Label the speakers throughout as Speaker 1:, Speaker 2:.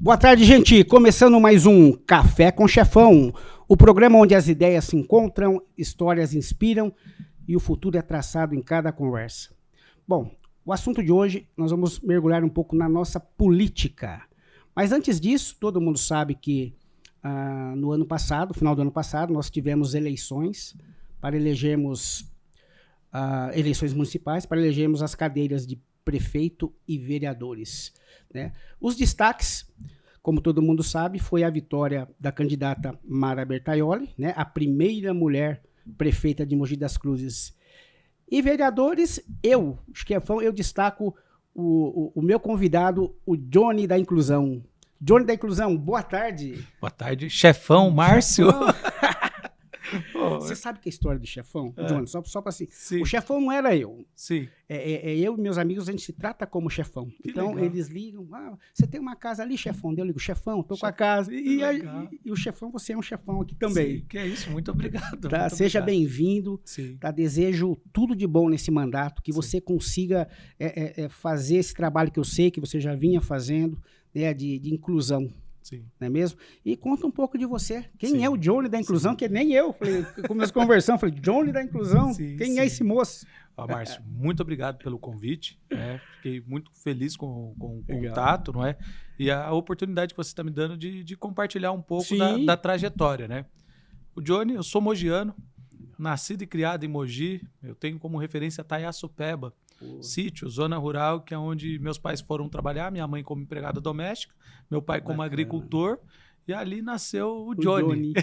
Speaker 1: Boa tarde, gente. Começando mais um Café com Chefão, o programa onde as ideias se encontram, histórias inspiram e o futuro é traçado em cada conversa. Bom, o assunto de hoje nós vamos mergulhar um pouco na nossa política. Mas antes disso, todo mundo sabe que no ano passado, final do ano passado, nós tivemos eleições para elegermos eleições municipais para elegermos as cadeiras de prefeito e vereadores, né? Os destaques, como todo mundo sabe, foi a vitória da candidata Mara Bertaioli, né? A primeira mulher prefeita de Mogi das Cruzes. E vereadores, Chefão, eu destaco o meu convidado, o Johnny da Inclusão. Johnny da Inclusão, boa tarde.
Speaker 2: Boa tarde, Chefão Márcio.
Speaker 1: Você sabe que a história do Chefão, Johnny, só para assim,
Speaker 2: Sim.
Speaker 1: O Chefão não era eu.
Speaker 2: Sim.
Speaker 1: Eu e meus amigos, a gente se trata como Chefão.
Speaker 2: Que
Speaker 1: então,
Speaker 2: legal.
Speaker 1: Eles ligam, você tem uma casa ali, Chefão? Eu ligo, Chefão, tô com a casa. E o Chefão, você é um Chefão aqui também.
Speaker 2: Sim, que é isso, muito obrigado.
Speaker 1: Tá?
Speaker 2: Muito
Speaker 1: Seja
Speaker 2: obrigado.
Speaker 1: bem-vindo.
Speaker 2: Sim.
Speaker 1: Tá? Desejo tudo de bom nesse mandato, que você consiga fazer esse trabalho que eu sei que você já vinha fazendo, né, de inclusão.
Speaker 2: Sim.
Speaker 1: Não é mesmo? E conta um pouco de você. Quem
Speaker 2: Sim.
Speaker 1: é o Johnny da Inclusão?
Speaker 2: Sim.
Speaker 1: Que nem eu. Começamos conversando, falei, Johnny da Inclusão?
Speaker 2: Sim,
Speaker 1: Quem
Speaker 2: sim.
Speaker 1: é esse moço?
Speaker 2: Márcio, muito obrigado pelo convite. Fiquei muito feliz com o
Speaker 1: Legal.
Speaker 2: contato, não é? E a oportunidade que você está me dando de compartilhar um pouco
Speaker 1: Sim.
Speaker 2: da trajetória, né? O Johnny, eu sou mogiano, nascido e criado em Mogi. Eu tenho como referência Taiaçupeba, sítio, zona rural, que é onde meus pais foram trabalhar, minha mãe como empregada doméstica, meu pai como
Speaker 1: Bacana.
Speaker 2: agricultor, e ali nasceu o Johnny.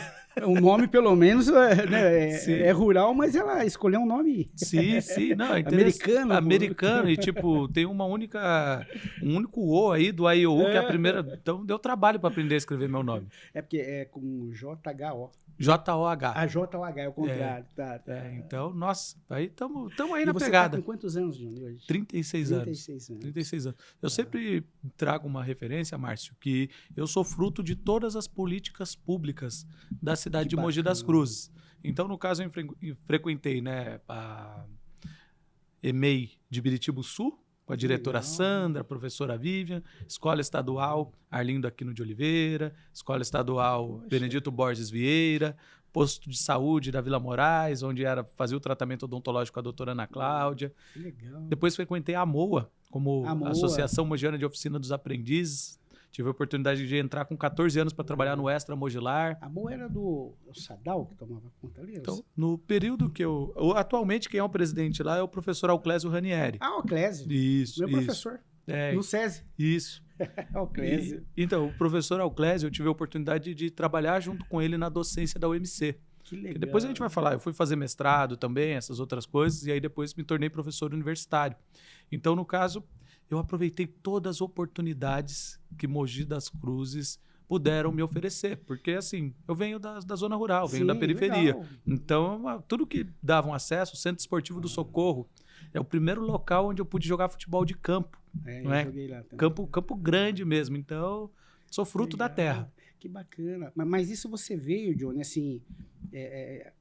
Speaker 1: O nome, pelo menos,
Speaker 2: Sim.
Speaker 1: é rural, mas ela escolheu um nome
Speaker 2: Sim, sim, não, é
Speaker 1: americano.
Speaker 2: americano, e tipo, tem um único O aí do AIOU, que é a primeira, então deu trabalho para aprender a escrever meu nome.
Speaker 1: É porque é com J-H-O.
Speaker 2: J-O-H.
Speaker 1: A J-O-H é o contrário. Tá.
Speaker 2: Então, nossa, aí estamos aí
Speaker 1: E
Speaker 2: na
Speaker 1: você
Speaker 2: pegada.
Speaker 1: tá com quantos anos, Johnny, hoje?
Speaker 2: 36 anos. 36 anos. Eu sempre trago uma referência, Márcio, que eu sou fruto de todas as políticas públicas da cidade
Speaker 1: Que
Speaker 2: de Mogi das
Speaker 1: bacana.
Speaker 2: Cruzes. Então, no caso, eu frequentei, né, a EMEI de Biritibu Sul, com a diretora
Speaker 1: legal.
Speaker 2: Sandra, a professora Vivian, Escola Estadual Arlindo Aquino de Oliveira, Escola Estadual Benedito Borges Vieira, Posto de Saúde da Vila Moraes, onde fazia o tratamento odontológico com a doutora Ana Cláudia.
Speaker 1: Que legal.
Speaker 2: Depois frequentei a MOA, como
Speaker 1: A MOA.
Speaker 2: Associação Mogiana de Oficina dos Aprendizes. Tive a oportunidade de entrar com 14 anos para trabalhar no Extra Mogilar.
Speaker 1: A boa era do Sadal, que tomava conta ali?
Speaker 2: Então, no período que atualmente, quem é o presidente lá é o professor Auclésio Ranieri.
Speaker 1: o Clésio.
Speaker 2: Isso,
Speaker 1: Meu
Speaker 2: isso.
Speaker 1: professor.
Speaker 2: É,
Speaker 1: No SESI.
Speaker 2: isso.
Speaker 1: O Clésio.
Speaker 2: Então, o professor Auclésio, eu tive a oportunidade de trabalhar junto com ele na docência da UMC.
Speaker 1: Que legal.
Speaker 2: Que depois a gente vai falar, eu fui fazer mestrado também, essas outras coisas, e aí depois me tornei professor universitário. Então, no caso, eu aproveitei todas as oportunidades que Mogi das Cruzes puderam me oferecer, porque assim, eu venho da zona rural, venho da periferia.
Speaker 1: Legal.
Speaker 2: Então, tudo que davam acesso, o Centro Esportivo do Socorro, é o primeiro local onde eu pude jogar futebol de campo. Não é?
Speaker 1: Eu joguei lá também.
Speaker 2: Campo grande mesmo, então sou fruto da
Speaker 1: Legal.
Speaker 2: terra.
Speaker 1: Que bacana. Mas isso você veio, Johnny, assim,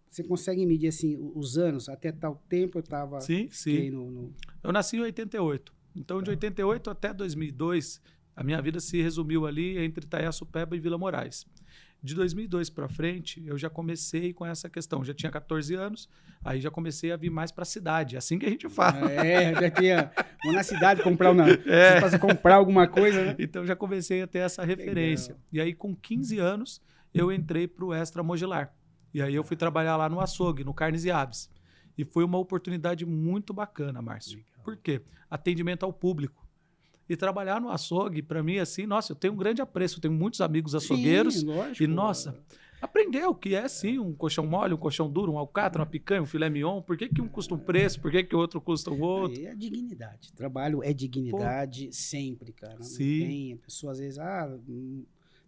Speaker 1: você consegue medir assim os anos? Até tal tempo eu estava
Speaker 2: Sim. Eu nasci em 88. Então, de 88 até 2002, a minha vida se resumiu ali entre Taiaçupeba e Vila Moraes. De 2002 para frente, eu já comecei com essa questão. Já tinha 14 anos, aí já comecei a vir mais para a cidade. Assim que a gente fala.
Speaker 1: Já tinha vou na cidade comprar comprar alguma coisa, né?
Speaker 2: Então, já comecei a ter essa referência.
Speaker 1: Legal.
Speaker 2: E aí, com 15 anos, eu entrei para o Extra Mogilar. E aí, eu fui trabalhar lá no açougue, no Carnes e Aves. E foi uma oportunidade muito bacana, Márcio.
Speaker 1: Legal.
Speaker 2: Por quê? Atendimento ao público. E trabalhar no açougue, para mim, assim, nossa, eu tenho um grande apreço. Eu tenho muitos amigos açougueiros.
Speaker 1: Sim, lógico.
Speaker 2: E, nossa, aprender o que é, sim, um colchão mole, um colchão duro, um alcatra, uma picanha, um filé mignon. Por que um custa um preço? Por que o outro custa o outro?
Speaker 1: Aí é dignidade. Trabalho é dignidade sempre, cara. Não
Speaker 2: Sim.
Speaker 1: tem, a pessoa às vezes,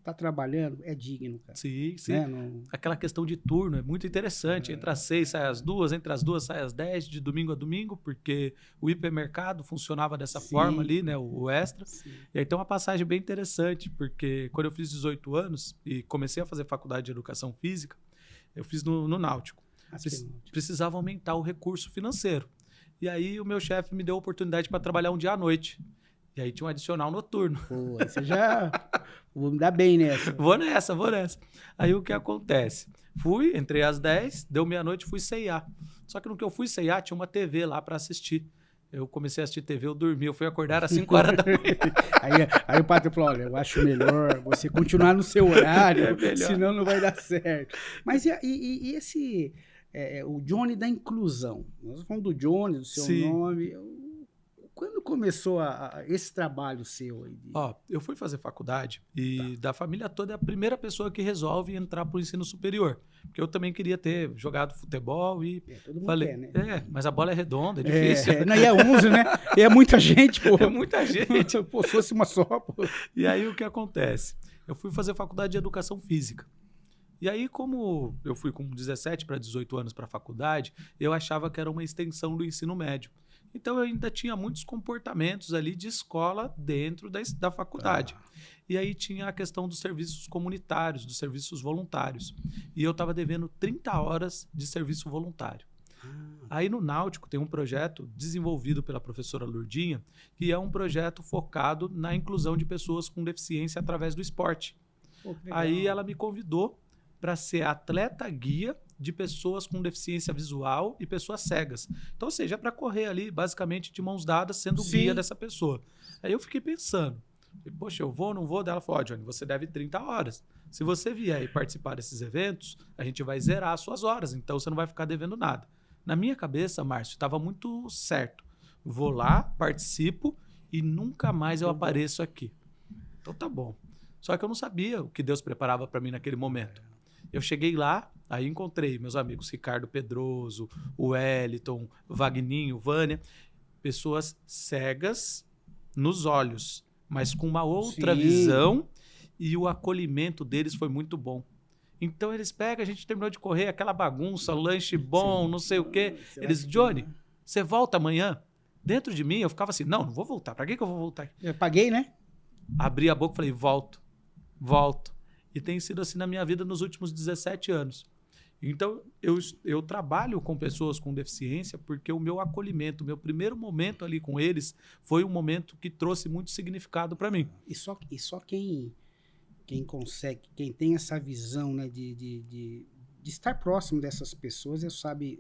Speaker 1: tá trabalhando, é digno, cara.
Speaker 2: Sim.
Speaker 1: Né? Não...
Speaker 2: Aquela questão de turno é muito interessante. Entre as 6 sai às 2, entre as 2 sai às 10, de domingo a domingo, porque o hipermercado funcionava dessa forma ali, né? O Extra.
Speaker 1: Sim.
Speaker 2: E aí tem uma passagem bem interessante, porque quando eu fiz 18 anos e comecei a fazer faculdade de educação física, eu fiz no Náutico. Precisava aumentar o recurso financeiro. E aí o meu chefe me deu a oportunidade para trabalhar um dia à noite. E aí tinha um adicional noturno.
Speaker 1: Pô, aí você já... Vou me dar bem nessa.
Speaker 2: Vou nessa. Aí o que acontece? Entrei às 10, deu meia-noite, fui ceiar. Só que no que eu fui ceiar, tinha uma TV lá para assistir. Eu comecei a assistir TV, eu dormi, eu fui acordar às 5 horas da manhã.
Speaker 1: Aí o padre falou, olha, eu acho melhor você continuar no seu horário, senão não vai dar certo. Mas e esse, o Johnny da inclusão? Nós falamos do Johnny, do seu nome. Quando começou esse trabalho seu aí?
Speaker 2: Eu fui fazer faculdade e da família toda é a primeira pessoa que resolve entrar para o ensino superior. Porque eu também queria ter jogado futebol e
Speaker 1: todo mundo
Speaker 2: falei,
Speaker 1: quer, né?
Speaker 2: Mas a bola é redonda, é difícil.
Speaker 1: Não, e é 11, né? E é muita gente, pô.
Speaker 2: É muita gente.
Speaker 1: Pô, se fosse uma só, pô.
Speaker 2: E aí o que acontece? Eu fui fazer faculdade de educação física. E aí, como eu fui com 17 para 18 anos para a faculdade, eu achava que era uma extensão do ensino médio. Então, eu ainda tinha muitos comportamentos ali de escola dentro da faculdade. E aí tinha a questão dos serviços comunitários, dos serviços voluntários. E eu estava devendo 30 horas de serviço voluntário. Aí no Náutico tem um projeto desenvolvido pela professora Lourdinha, que é um projeto focado na inclusão de pessoas com deficiência através do esporte. Aí ela me convidou para ser atleta guia de pessoas com deficiência visual e pessoas cegas. Então, ou seja, é para correr ali, basicamente, de mãos dadas, sendo guia dessa pessoa. Aí eu fiquei pensando, poxa, eu vou ou não vou? Daí ela falou, Johnny, você deve 30 horas. Se você vier e participar desses eventos, a gente vai zerar as suas horas, então você não vai ficar devendo nada. Na minha cabeça, Márcio, estava muito certo. Vou lá, participo e nunca mais eu apareço aqui. Então tá bom. Só que eu não sabia o que Deus preparava para mim naquele momento. Eu cheguei lá, aí encontrei meus amigos Ricardo Pedroso, o Wellington, Vagninho, Vânia, pessoas cegas nos olhos, mas com uma outra visão, e o acolhimento deles foi muito bom. Então eles pegam, a gente terminou de correr, aquela bagunça, lanche bom, não sei o quê. Eles, Johnny, você volta amanhã? Dentro de mim, eu ficava assim, não vou voltar. Pra que eu vou voltar?
Speaker 1: Eu paguei, né?
Speaker 2: Abri a boca e falei, volto. E tem sido assim na minha vida nos últimos 17 anos. Então, eu trabalho com pessoas com deficiência porque o meu acolhimento, o meu primeiro momento ali com eles foi um momento que trouxe muito significado para mim.
Speaker 1: E só quem consegue, quem tem essa visão, né, de estar próximo dessas pessoas, sabe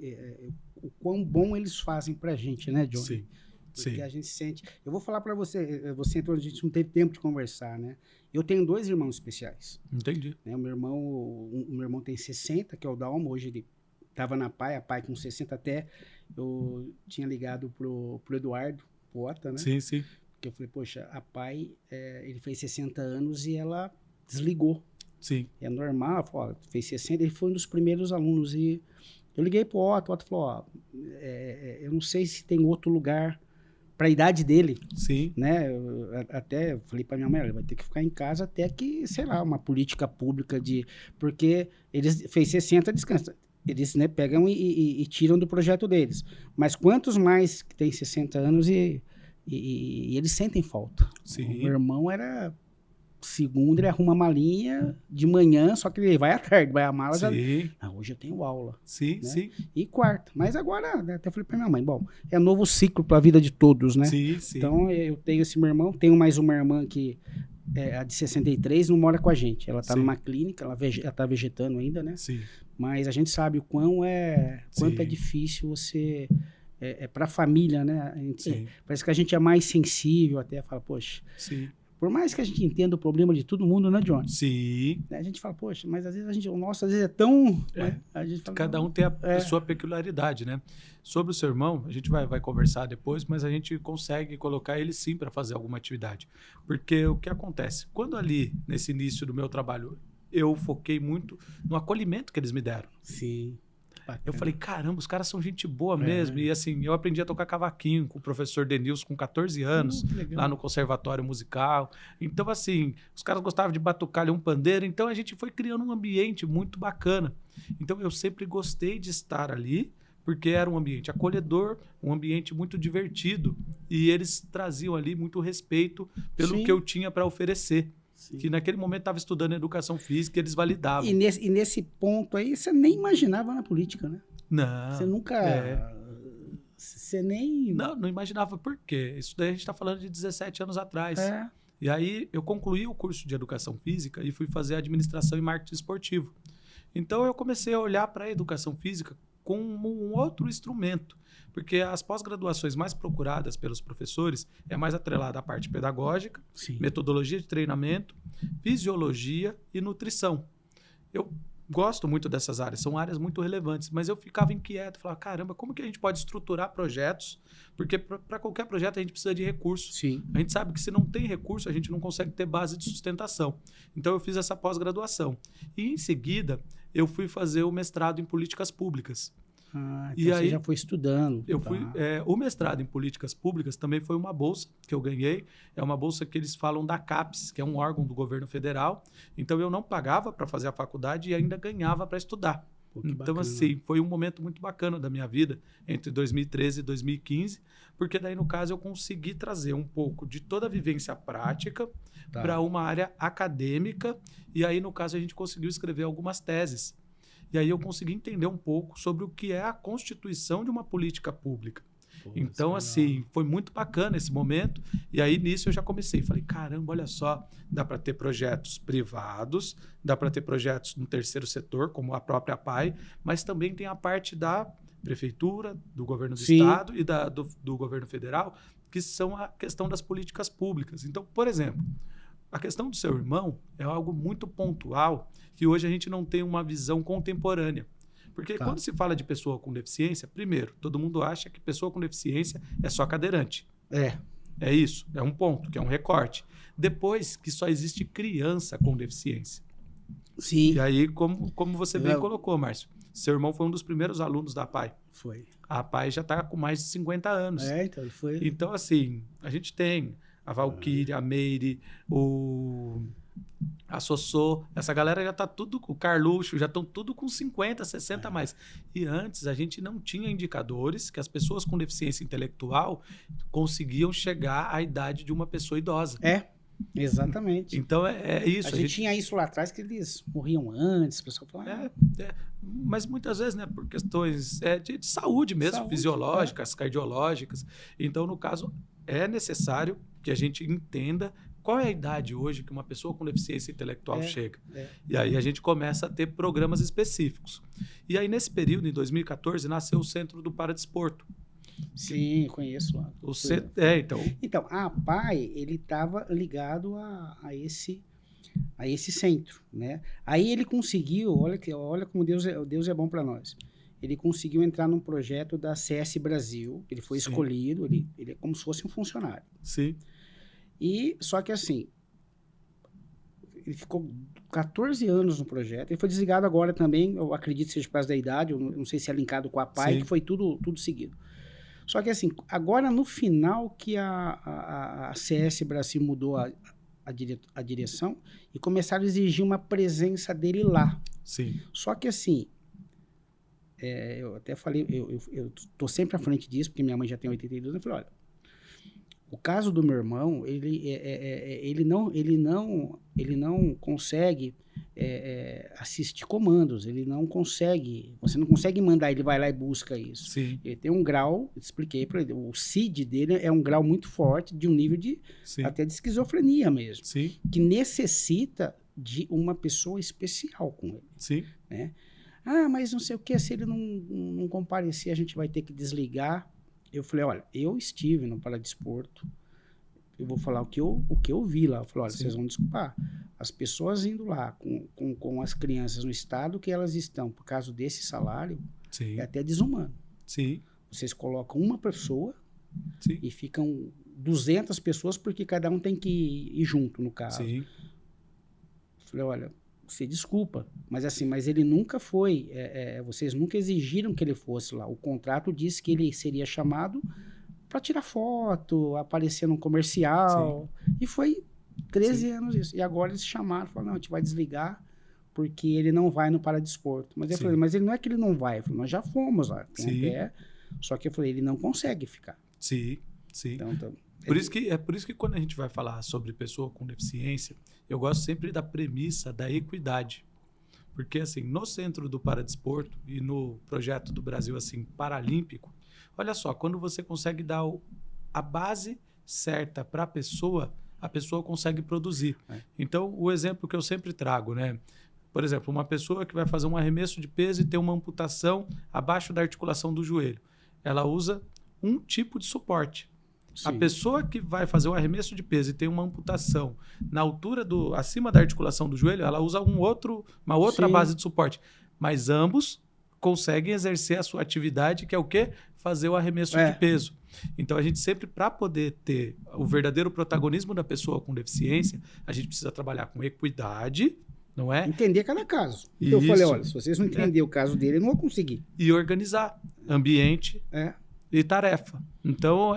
Speaker 1: o quão bom eles fazem pra gente, né, Johnny?
Speaker 2: Sim.
Speaker 1: Porque a gente sente... Eu vou falar para você, entrou, a gente não teve tempo de conversar, né? Eu tenho 2 irmãos especiais.
Speaker 2: Entendi.
Speaker 1: Né? O meu irmão tem 60, que é o Dalmo, hoje ele estava na PAI, a PAI com 60 até, eu tinha ligado pro Eduardo Pota, né?
Speaker 2: Sim.
Speaker 1: Porque eu falei, poxa, a PAI, ele fez 60 anos e ela desligou.
Speaker 2: Sim.
Speaker 1: É normal, falou, fez 60, ele foi um dos primeiros alunos e eu liguei pro Otto, o Otto falou, eu não sei se tem outro lugar para a idade dele.
Speaker 2: Sim.
Speaker 1: Né? Eu até falei para minha mãe, ele vai ter que ficar em casa até que, sei lá, uma política pública porque eles fez 60, descansa. Eles, né, pegam e tiram do projeto deles. Mas quantos mais que tem 60 anos e eles sentem falta?
Speaker 2: Sim.
Speaker 1: O meu irmão era segunda, ele arruma a malinha de manhã, só que ele vai à tarde, vai a mala já... hoje eu tenho aula.
Speaker 2: Sim,
Speaker 1: né?
Speaker 2: sim.
Speaker 1: E quarta. Mas agora, né, até falei pra minha mãe, bom, é um novo ciclo pra vida de todos, né?
Speaker 2: Sim.
Speaker 1: Então, eu tenho esse meu irmão, tenho mais uma irmã que a de 63, não mora com a gente. Ela tá numa clínica, ela tá vegetando ainda, né?
Speaker 2: Sim.
Speaker 1: Mas a gente sabe o quanto é difícil você... pra família, né? Parece que a gente é mais sensível, até fala, poxa...
Speaker 2: Sim.
Speaker 1: Por mais que a gente entenda o problema de todo mundo, né, Johnny?
Speaker 2: Sim.
Speaker 1: A gente fala, poxa, mas às vezes o nosso às vezes é tão... Né? A gente fala,
Speaker 2: cada um tem a sua peculiaridade, né? Sobre o seu irmão, a gente vai conversar depois, mas a gente consegue colocar ele sim para fazer alguma atividade. Porque o que acontece? Quando ali, nesse início do meu trabalho, eu foquei muito no acolhimento que eles me deram.
Speaker 1: Sim.
Speaker 2: Eu falei, caramba, os caras são gente boa mesmo. E assim, eu aprendi a tocar cavaquinho com o professor Denilson com 14 anos, lá no Conservatório Musical. Então, assim, os caras gostavam de batucar ali um pandeiro. Então, a gente foi criando um ambiente muito bacana. Então, eu sempre gostei de estar ali, porque era um ambiente acolhedor, um ambiente muito divertido. E eles traziam ali muito respeito pelo que eu tinha para oferecer. Sim. Que naquele momento estava estudando educação física e eles validavam.
Speaker 1: E nesse ponto aí, você nem imaginava na política, né?
Speaker 2: Não.
Speaker 1: Você nunca... Você nem...
Speaker 2: Não imaginava por quê. Isso daí a gente está falando de 17 anos atrás. E aí eu concluí o curso de Educação Física e fui fazer Administração e Marketing Esportivo. Então eu comecei a olhar para a Educação Física como um outro instrumento, porque as pós-graduações mais procuradas pelos professores é mais atrelada à parte pedagógica,
Speaker 1: Sim.
Speaker 2: metodologia de treinamento, fisiologia e nutrição. Eu gosto muito dessas áreas, são áreas muito relevantes, mas eu ficava inquieto, falava, caramba, como que a gente pode estruturar projetos? Porque para qualquer projeto a gente precisa de recursos.
Speaker 1: Sim.
Speaker 2: A gente sabe que se não tem recurso, a gente não consegue ter base de sustentação. Então eu fiz essa pós-graduação. E em seguida, eu fui fazer o mestrado em políticas públicas.
Speaker 1: Então
Speaker 2: E
Speaker 1: você
Speaker 2: aí,
Speaker 1: já foi estudando.
Speaker 2: O mestrado em políticas públicas também foi uma bolsa que eu ganhei. É uma bolsa que eles falam da CAPES, que é um órgão do governo federal. Então eu não pagava para fazer a faculdade e ainda ganhava para estudar. Então,
Speaker 1: bacana.
Speaker 2: assim, foi um momento muito bacana da minha vida, entre 2013 e 2015, porque daí, no caso, eu consegui trazer um pouco de toda a vivência prática para uma área acadêmica. E aí, no caso, a gente conseguiu escrever algumas teses. E aí eu consegui entender um pouco sobre o que é a constituição de uma política pública. Então, assim, foi muito bacana esse momento. E aí, nisso, eu já comecei. Falei, caramba, olha só, dá para ter projetos privados, dá para ter projetos no terceiro setor, como a própria PAI, mas também tem a parte da prefeitura, do governo do estado e do governo federal, que são a questão das políticas públicas. Então, por exemplo, a questão do seu irmão é algo muito pontual que hoje a gente não tem uma visão contemporânea. Porque quando se fala de pessoa com deficiência, primeiro, todo mundo acha que pessoa com deficiência é só cadeirante. É isso, é um ponto, que é um recorte. Depois, que só existe criança com deficiência.
Speaker 1: Sim.
Speaker 2: E aí, como você bem colocou, Márcio, seu irmão foi um dos primeiros alunos da PAI.
Speaker 1: Foi.
Speaker 2: A PAI já está com mais de 50 anos.
Speaker 1: Então ele foi.
Speaker 2: Então, assim, a gente tem a Valquíria, a Meire, a Sossô, essa galera já tá tudo, o Carluxo, já estão tudo com 50, 60 a mais. E antes a gente não tinha indicadores que as pessoas com deficiência intelectual conseguiam chegar à idade de uma pessoa idosa.
Speaker 1: Exatamente.
Speaker 2: Então é isso.
Speaker 1: A gente tinha isso lá atrás, que eles morriam antes, o pessoal falava...
Speaker 2: Mas muitas vezes, né, por questões de saúde mesmo, fisiológicas, cardiológicas. Então, no caso, é necessário que a gente entenda qual é a idade hoje que uma pessoa com deficiência intelectual chega. E aí a gente começa a ter programas específicos. E aí, nesse período, em 2014, nasceu o Centro do Paradesporto.
Speaker 1: Sim, conheço lá.
Speaker 2: Então,
Speaker 1: a PAI, ele estava ligado a esse centro, né? Aí ele conseguiu, olha como Deus é bom para nós. Ele conseguiu entrar num projeto da CS Brasil, ele foi escolhido, ele é como se fosse um funcionário.
Speaker 2: Sim.
Speaker 1: E, só que assim, ele ficou 14 anos no projeto, ele foi desligado agora também, eu acredito que seja por causa da idade, eu não sei se é linkado com a PAI, que foi tudo seguido. Só que assim, agora no final que a CS Brasil mudou a direção e começaram a exigir uma presença dele lá.
Speaker 2: Sim.
Speaker 1: Só que assim, eu até falei, eu tô sempre à frente disso, porque minha mãe já tem 82 anos, eu falei, olha, o caso do meu irmão, ele não consegue assistir comandos, ele não consegue, você não consegue mandar, ele vai lá e busca isso.
Speaker 2: Sim.
Speaker 1: Ele tem um grau, expliquei para ele, o CID dele é um grau muito forte, de um nível até de esquizofrenia mesmo, que necessita de uma pessoa especial com ele.
Speaker 2: Sim.
Speaker 1: Né? Mas não sei o que, se ele não comparecer, a gente vai ter que desligar. Eu falei, olha, eu estive no Paradesporto, eu vou falar o que eu vi lá. Eu falei, olha, vocês vão desculpar. As pessoas indo lá com as crianças no estado que elas estão, por causa desse salário, é até desumano.
Speaker 2: Sim.
Speaker 1: Vocês colocam uma pessoa e ficam 200 pessoas porque cada um tem que ir junto, no caso.
Speaker 2: Sim.
Speaker 1: Eu falei, olha, você desculpa, mas ele nunca foi, vocês nunca exigiram que ele fosse lá. O contrato disse que ele seria chamado para tirar foto, aparecer num comercial. E foi 13 anos isso. E agora eles chamaram, falaram, não, a gente vai desligar porque ele não vai no Paradesporto. Mas eu falei, mas ele não é que ele não vai. Eu falei, nós já fomos lá. Só que eu falei, ele não consegue ficar.
Speaker 2: Sim.
Speaker 1: Então,
Speaker 2: por isso que quando a gente vai falar sobre pessoa com deficiência, eu gosto sempre da premissa da equidade. Porque, assim, no Centro do Paradesporto e no projeto do Brasil, assim, paralímpico, olha só, quando você consegue dar a base certa para a pessoa consegue produzir. Então, o exemplo que eu sempre trago, né? Por exemplo, uma pessoa que vai fazer um arremesso de peso e tem uma amputação abaixo da articulação do joelho. Ela usa um tipo de suporte. Sim. A pessoa que vai fazer um arremesso de peso e tem uma amputação na altura acima da articulação do joelho, ela usa uma outra Sim. base de suporte. Mas ambos conseguem exercer a sua atividade, que é o quê? Fazer o arremesso de peso. Então, a gente sempre, para poder ter o verdadeiro protagonismo da pessoa com deficiência, a gente precisa trabalhar com equidade, não é?
Speaker 1: Entender cada caso. Então, eu falei, olha, se vocês não entenderem o caso dele, eu não vou conseguir.
Speaker 2: E organizar ambiente e tarefa. Então,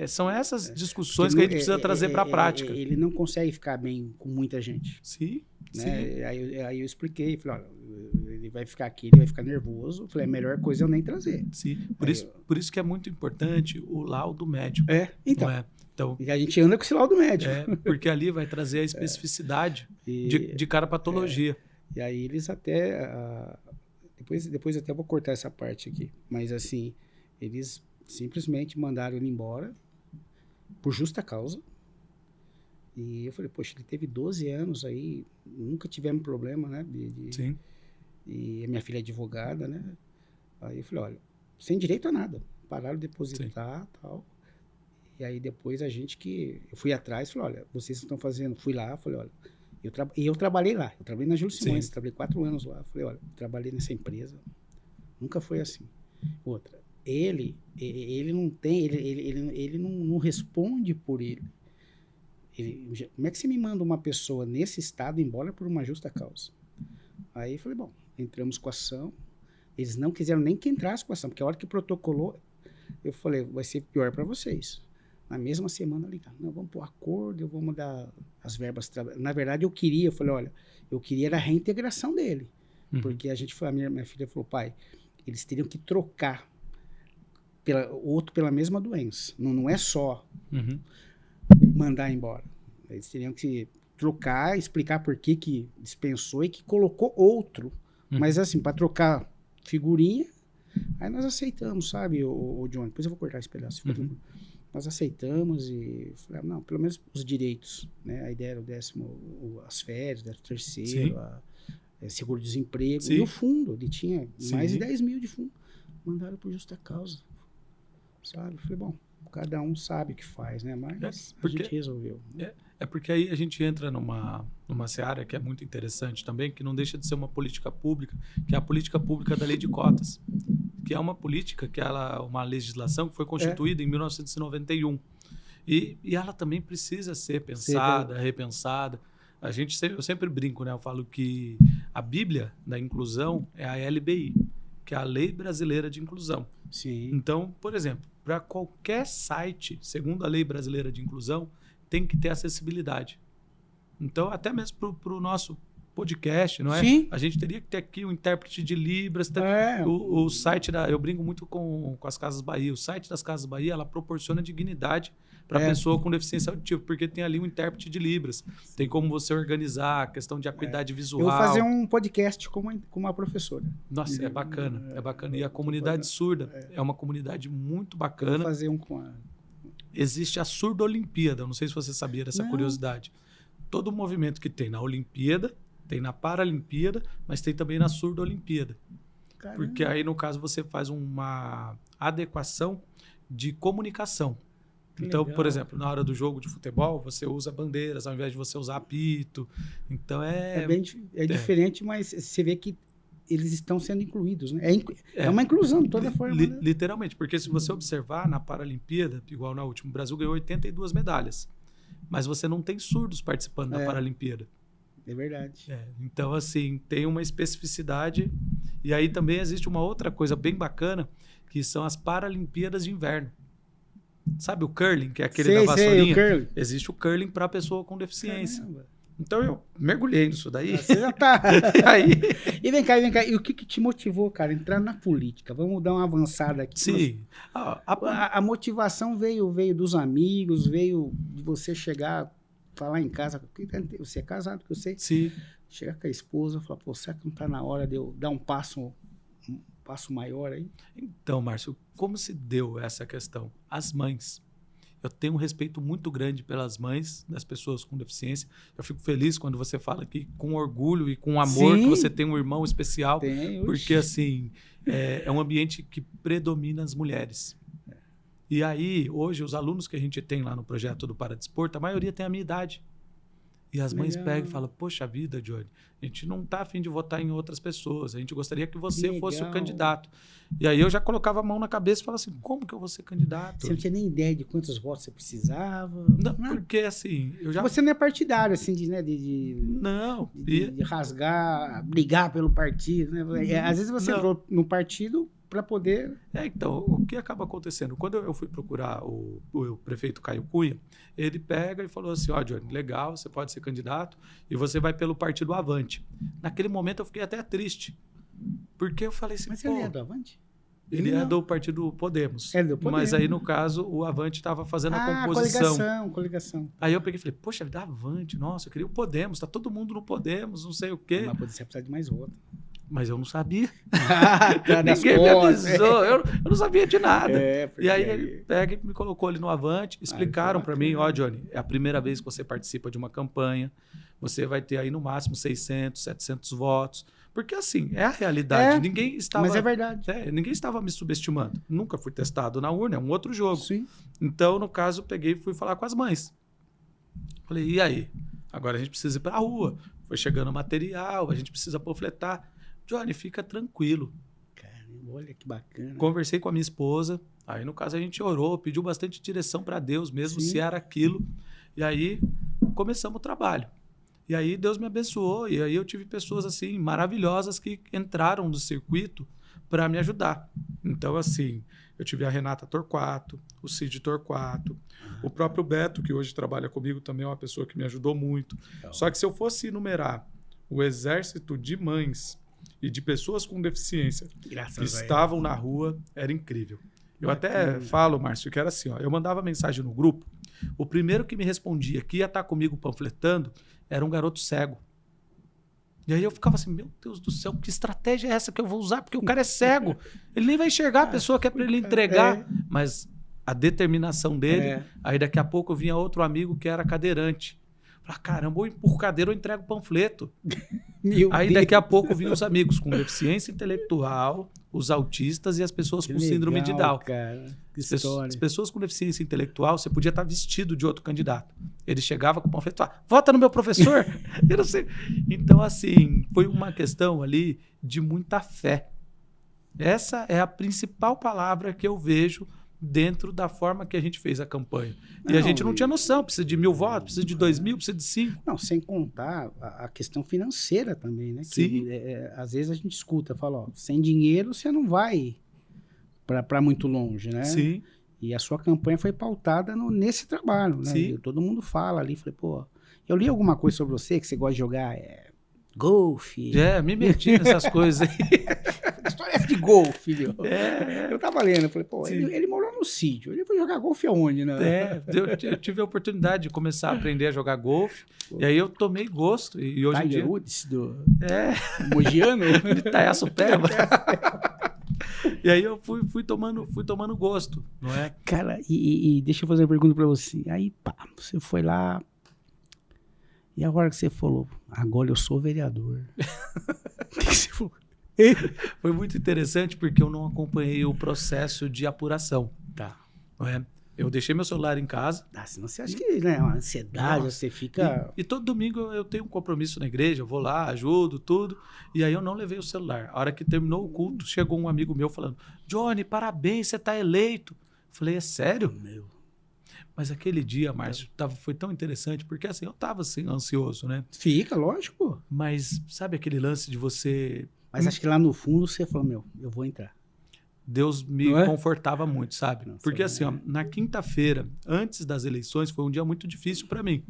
Speaker 2: são essas discussões que a gente precisa trazer para a prática.
Speaker 1: Ele não consegue ficar bem com muita gente.
Speaker 2: Sim,
Speaker 1: né?
Speaker 2: sim.
Speaker 1: Aí eu expliquei, falei, olha, ele vai ficar aqui, ele vai ficar nervoso. Eu falei, a melhor coisa é eu nem trazer.
Speaker 2: Sim, por isso que é muito importante o laudo médico.
Speaker 1: Então.
Speaker 2: Não é? Então,
Speaker 1: e a gente anda com esse laudo médico.
Speaker 2: Porque ali vai trazer a especificidade de cada patologia.
Speaker 1: E aí eles até... depois até vou cortar essa parte aqui. Mas assim, eles simplesmente mandaram ele embora por justa causa. E eu falei, poxa, ele teve 12 anos aí, nunca tivemos problema, né?
Speaker 2: Sim.
Speaker 1: E a minha filha é advogada, né? Aí eu falei, olha, sem direito a nada. Pararam de depositar e tal. E aí depois eu fui atrás, falei, olha, vocês estão fazendo... Fui lá, falei, olha... eu trabalhei lá, eu trabalhei na Júlio Simões, trabalhei 4 anos lá. Falei, olha, trabalhei nessa empresa, nunca foi assim. Outra, ele não tem... Ele não responde por ele. Como é que você me manda uma pessoa nesse estado embora por uma justa causa? Aí eu falei, bom, entramos com a ação. Eles não quiseram nem que entrasse com a ação, porque a hora que protocolou, eu falei, vai ser pior para vocês. Na mesma semana ligaram, não, vamos pôr acordo, eu vou mudar as verbas. Na verdade, eu falei, olha, eu queria era a reintegração dele. Porque a minha filha falou, pai, eles teriam que trocar outro pela mesma doença. Não é só mandar embora. Eles teriam que trocar, explicar por que dispensou e que colocou outro. Mas assim, para trocar figurinha, aí nós aceitamos, sabe, o John? Depois eu vou cortar esse pedaço. Nós aceitamos e falamos, não, pelo menos os direitos, né? A ideia era o 10º, as férias, 13º, seguro-desemprego. E o fundo, ele tinha mais de 10 mil de fundo. Mandaram por justa causa, sabe? Eu falei, bom, cada um sabe o que faz, né? Mas a gente resolveu. Né?
Speaker 2: Porque aí a gente entra numa seara que é muito interessante também, que não deixa de ser uma política pública, que é a política pública da lei de cotas, que é uma política, uma legislação que foi constituída em 1991. E ela também precisa ser pensada, repensada. Eu sempre brinco, né? Eu falo que a Bíblia da inclusão é a LBI, que é a Lei Brasileira de Inclusão.
Speaker 1: Sim.
Speaker 2: Então, por exemplo, para qualquer site, segundo a Lei Brasileira de Inclusão, tem que ter acessibilidade. Então, até mesmo para o nosso podcast, não é?
Speaker 1: Sim.
Speaker 2: A gente teria que ter aqui um intérprete de Libras. O site eu brinco muito com as Casas Bahia. O site das Casas Bahia, ela proporciona dignidade para a pessoa com deficiência auditiva, porque tem ali um intérprete de Libras. Tem como você organizar a questão de acuidade visual.
Speaker 1: Eu vou fazer um podcast com uma professora.
Speaker 2: Nossa, é bacana. É bacana. E a comunidade surda é uma comunidade muito bacana.
Speaker 1: Eu vou fazer um com a...
Speaker 2: Existe a Surda Olimpíada. Não sei se você sabia dessa curiosidade. Todo o movimento que tem na Olimpíada, tem na Paralimpíada, mas tem também na Surda Olimpíada. Caramba. Porque aí, no caso, você faz uma adequação de comunicação. Então, por exemplo, na hora do jogo de futebol, você usa bandeiras ao invés de você usar apito. Então, é
Speaker 1: diferente, mas você vê que eles estão sendo incluídos, né? É uma inclusão de toda forma. Né?
Speaker 2: Literalmente, porque se você observar na Paralimpíada, igual na última, o Brasil ganhou 82 medalhas. Mas você não tem surdos participando da Paralimpíada.
Speaker 1: É verdade.
Speaker 2: Então, assim, tem uma especificidade. E aí também existe uma outra coisa bem bacana, que são as Paralimpíadas de Inverno. Sabe o curling, que é aquele da vassourinha? Existe o curling para pessoa com deficiência. Caramba. Então eu mergulhei nisso daí.
Speaker 1: Você já tá.
Speaker 2: Aí...
Speaker 1: E vem cá. E o que te motivou, cara, a entrar na política? Vamos dar uma avançada aqui.
Speaker 2: Sim.
Speaker 1: A motivação veio dos amigos, veio de você chegar, falar em casa. Você é casado, que eu sei.
Speaker 2: Sim.
Speaker 1: chegar com a esposa e falar, pô, será que não tá na hora de eu dar um passo maior aí?
Speaker 2: Então, Márcio, como se deu essa questão? As mães. Eu tenho um respeito muito grande pelas mães das pessoas com deficiência. Eu fico feliz quando você fala aqui com orgulho e com amor. Sim. Que você tem um irmão especial.
Speaker 1: Tem,
Speaker 2: porque, assim, é um ambiente que predomina as mulheres. E aí, hoje, os alunos que a gente tem lá no projeto do Paradesporto, a maioria tem a minha idade. E as mães pegam e falam, poxa vida, Johnny, a gente não está a fim de votar em outras pessoas, a gente gostaria que você fosse o candidato. E aí eu já colocava a mão na cabeça e falava assim, como que eu vou ser candidato?
Speaker 1: Você não tinha nem ideia de quantos votos você precisava?
Speaker 2: Não, porque assim...
Speaker 1: Você não é partidário, assim,
Speaker 2: não.
Speaker 1: De rasgar, brigar pelo partido, né? Às vezes você entrou no partido para poder...
Speaker 2: Então, o que acaba acontecendo? Quando eu fui procurar o prefeito Caio Cunha, ele pega e falou assim, Johnny, legal, você pode ser candidato e você vai pelo partido Avante. Naquele momento eu fiquei até triste, porque eu falei assim,
Speaker 1: mas ele é do Avante?
Speaker 2: Ele é do partido Podemos.
Speaker 1: É do Podemos.
Speaker 2: Mas aí, no caso, o Avante estava fazendo a composição.
Speaker 1: Coligação.
Speaker 2: Aí eu peguei e falei, poxa vida, Avante, nossa, eu queria o Podemos, tá todo mundo no Podemos, não sei o quê.
Speaker 1: Mas você precisa de mais voto.
Speaker 2: Mas eu não sabia. Ninguém me avisou. Eu não sabia de nada. E aí ele pega e me colocou ali no Avante. Explicaram para mim, Johnny, é a primeira vez que você participa de uma campanha. Você vai ter aí no máximo 600, 700 votos. Porque assim, é a realidade. Ninguém estava...
Speaker 1: Mas é verdade.
Speaker 2: Ninguém estava me subestimando. Nunca fui testado na urna, é um outro jogo.
Speaker 1: Sim.
Speaker 2: Então, no caso, eu peguei e fui falar com as mães. Falei, e aí? Agora a gente precisa ir para a rua. Foi chegando material, a gente precisa panfletar. Johnny, fica tranquilo.
Speaker 1: Caramba, olha que bacana.
Speaker 2: Conversei com a minha esposa. Aí, no caso, a gente orou, pediu bastante direção para Deus mesmo, se era aquilo. E aí, começamos o trabalho. E aí, Deus me abençoou. E aí, eu tive pessoas, assim, maravilhosas que entraram no circuito para me ajudar. Então, assim, eu tive a Renata Torquato, o Cid Torquato, o próprio Beto, que hoje trabalha comigo, também é uma pessoa que me ajudou muito. Só que se eu fosse enumerar o exército de mães e de pessoas com deficiência que estavam na rua, era incrível. Eu até falo, Márcio, que era assim, eu mandava mensagem no grupo, o primeiro que me respondia que ia estar comigo panfletando era um garoto cego. E aí eu ficava assim, meu Deus do céu, que estratégia é essa que eu vou usar? Porque o cara é cego, ele nem vai enxergar a pessoa que é para ele entregar. Mas a determinação dele, aí daqui a pouco vinha outro amigo que era cadeirante. Falei, caramba, ou empurro cadeira ou entrego panfleto. Aí daqui a pouco vinham os amigos com deficiência intelectual, os autistas e as pessoas com síndrome de Down.
Speaker 1: Cara, que
Speaker 2: as pessoas com deficiência intelectual, você podia estar vestido de outro candidato. Ele chegava com o panfleto, vota no meu professor. Eu não sei. Então, assim, foi uma questão ali de muita fé. Essa é a principal palavra que eu vejo dentro da forma que a gente fez a campanha. E a gente não tinha noção, precisa de 1.000 votos, precisa de 2.000, precisa de 5.
Speaker 1: Não, sem contar a questão financeira também, né?
Speaker 2: Sim.
Speaker 1: Que, às vezes a gente escuta, fala, sem dinheiro você não vai para muito longe, né?
Speaker 2: Sim.
Speaker 1: E a sua campanha foi pautada nesse trabalho, né?
Speaker 2: Sim.
Speaker 1: E todo mundo fala ali, falei, pô, eu li alguma coisa sobre você, que você gosta de jogar golfe.
Speaker 2: Me meti nessas coisas aí.
Speaker 1: História de golfe, filho. Eu tava lendo, eu falei, pô, ele morou no sítio, ele foi jogar golfe aonde, né?
Speaker 2: Eu tive a oportunidade de começar a aprender a jogar golfe, e aí eu tomei gosto, e hoje em dia...
Speaker 1: Woods do Mogiano?
Speaker 2: De Itaiaçupeba. E aí eu fui tomando gosto, não é?
Speaker 1: Cara, e deixa eu fazer uma pergunta pra você. Aí, pá, você foi lá, e a hora que você falou, agora eu sou vereador. O que você falou?
Speaker 2: Foi muito interessante porque eu não acompanhei o processo de apuração.
Speaker 1: Tá.
Speaker 2: Não é? Eu deixei meu celular em casa.
Speaker 1: Senão você acha que, né, uma ansiedade, você fica...
Speaker 2: E todo domingo eu tenho um compromisso na igreja, eu vou lá, ajudo, tudo. E aí eu não levei o celular. A hora que terminou o culto, chegou um amigo meu falando, Johnny, parabéns, você tá eleito. Eu falei, é sério?
Speaker 1: Meu.
Speaker 2: Mas aquele dia, Márcio, foi tão interessante, porque assim, eu tava assim, ansioso, né?
Speaker 1: Fica, lógico.
Speaker 2: Mas sabe aquele lance de você...
Speaker 1: Mas acho que lá no fundo você falou, eu vou entrar.
Speaker 2: Deus me confortava muito, sabe?
Speaker 1: Nossa,
Speaker 2: porque assim, na quinta-feira, antes das eleições, foi um dia muito difícil para mim.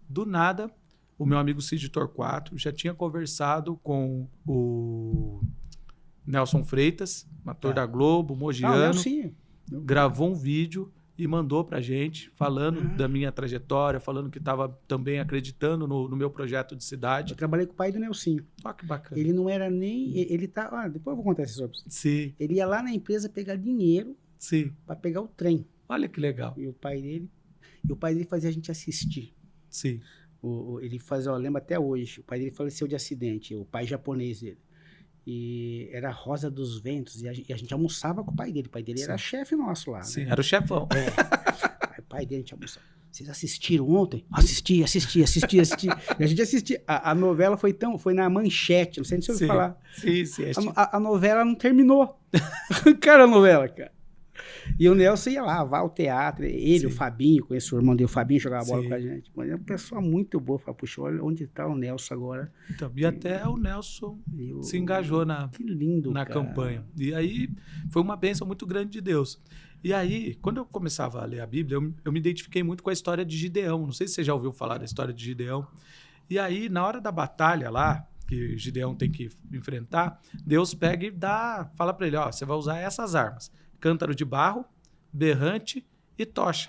Speaker 2: Do nada, o meu amigo Cid Torquato já tinha conversado com o Nelson Freitas, ator da Globo, mogiano, gravou um vídeo e mandou para a gente, falando da minha trajetória, falando que estava também acreditando no meu projeto de cidade.
Speaker 1: Eu trabalhei com o pai do Nelsinho.
Speaker 2: Olha que bacana.
Speaker 1: Ele não era nem... Ele tá... depois eu vou contar essa história pra você.
Speaker 2: Sim.
Speaker 1: Ele ia lá na empresa pegar dinheiro para pegar o trem.
Speaker 2: Olha que legal.
Speaker 1: E o pai dele fazia a gente assistir.
Speaker 2: Sim.
Speaker 1: Ele fazia, eu lembro até hoje, o pai dele faleceu de acidente, o pai japonês dele. E era Rosa dos Ventos, e a gente almoçava com o pai dele. O pai dele era chefe nosso lá.
Speaker 2: Sim,
Speaker 1: né?
Speaker 2: era o chefão.
Speaker 1: Aí o pai dele, a gente almoçava. Vocês assistiram ontem? Assisti. E a gente assistia. A novela foi na Manchete, não sei se você ouviu falar.
Speaker 2: Sim.
Speaker 1: A novela não terminou. Cara, a novela, cara. E o Nelson ia lá, vai ao teatro. Ele, o Fabinho, conheço o irmão dele, o Fabinho, jogava bola com a gente. Mas é uma pessoa muito boa. Falei, puxa, olha onde está o Nelson agora.
Speaker 2: Então, e até o Nelson se engajou na campanha. E aí foi uma bênção muito grande de Deus. E aí, quando eu começava a ler a Bíblia, eu me identifiquei muito com a história de Gideão. Não sei se você já ouviu falar da história de Gideão. E aí, na hora da batalha lá, que Gideão tem que enfrentar, Deus pega e fala para ele, ó, você vai usar essas armas. Cântaro de barro, berrante e tocha.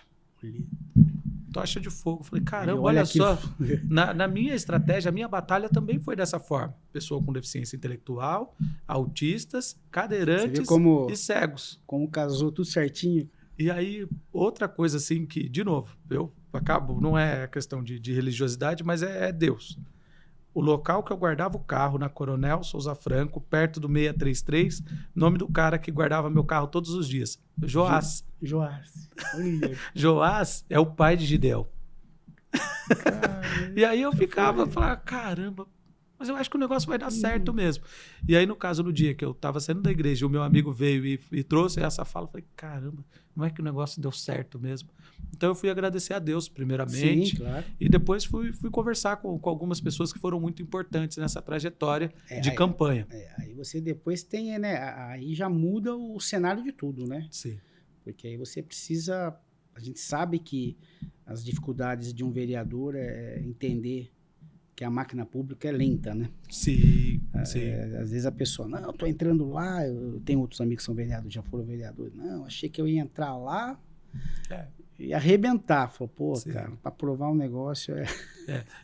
Speaker 2: Tocha de fogo. Falei, caramba, olha só. Na minha estratégia, a minha batalha também foi dessa forma. Pessoa com deficiência intelectual, autistas, cadeirantes e cegos.
Speaker 1: Como casou tudo certinho.
Speaker 2: E aí, outra coisa assim que, de novo, eu acabo, não é questão de religiosidade, mas é Deus. O local que eu guardava o carro, na Coronel Souza Franco, perto do 633, nome do cara que guardava meu carro todos os dias, Joás. Joás é o pai de Gideão. E aí eu falava, caramba, mas eu acho que o negócio vai dar certo mesmo. E aí, no caso, no dia que eu estava saindo da igreja, o meu amigo veio e trouxe essa fala, eu falei, caramba, não é que o negócio deu certo mesmo? Então eu fui agradecer a Deus primeiramente.
Speaker 1: Sim, claro.
Speaker 2: E depois fui conversar com algumas pessoas que foram muito importantes nessa trajetória de campanha.
Speaker 1: Aí você depois tem, né? Aí já muda o cenário de tudo, né?
Speaker 2: Sim.
Speaker 1: Porque aí você precisa... A gente sabe que as dificuldades de um vereador é entender que a máquina pública é lenta, né?
Speaker 2: Sim.
Speaker 1: Às vezes a pessoa, não, eu tô entrando lá, eu tenho outros amigos que são vereadores, já foram vereadores. Não, achei que eu ia entrar lá e arrebentar. Falou, pô, cara, para provar um negócio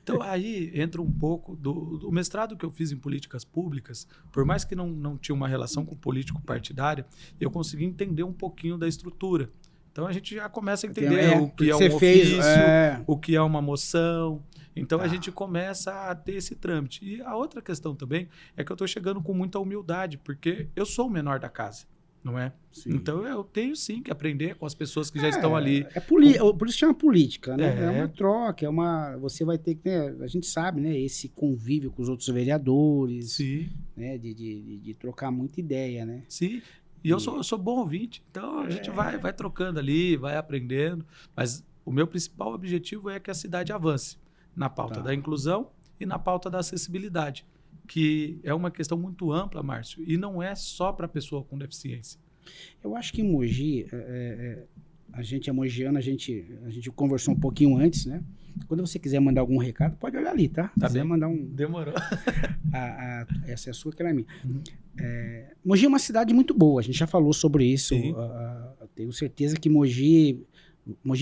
Speaker 2: Então, aí entra um pouco do mestrado que eu fiz em políticas públicas, por mais que não tinha uma relação com político partidária, eu consegui entender um pouquinho da estrutura. Então, a gente já começa a entender o que é um ofício, o que é uma moção. Então, a gente começa a ter esse trâmite. E a outra questão também é que eu estou chegando com muita humildade, porque eu sou o menor da casa, não é? Sim. Então, eu tenho sim que aprender com as pessoas que já estão ali.
Speaker 1: Por isso chama política, né? É uma troca, você vai ter que... Né, a gente sabe, né? Esse convívio com os outros vereadores,
Speaker 2: sim.
Speaker 1: Né, de trocar muita ideia, né?
Speaker 2: Sim. E eu sou bom ouvinte, então a gente vai trocando ali, vai aprendendo. Mas o meu principal objetivo é que a cidade avance na pauta da inclusão e na pauta da acessibilidade, que é uma questão muito ampla, Márcio, e não é só para pessoa com deficiência.
Speaker 1: Eu acho que em Mogi, a gente é mogiano, a gente conversou um pouquinho antes, né? Quando você quiser mandar algum recado, pode olhar ali, tá?
Speaker 2: Tá bem.
Speaker 1: Mandar um...
Speaker 2: Demorou.
Speaker 1: Essa é a sua, aquela é a minha. Mogi é uma cidade muito boa, a gente já falou sobre isso. Tenho certeza que Mogi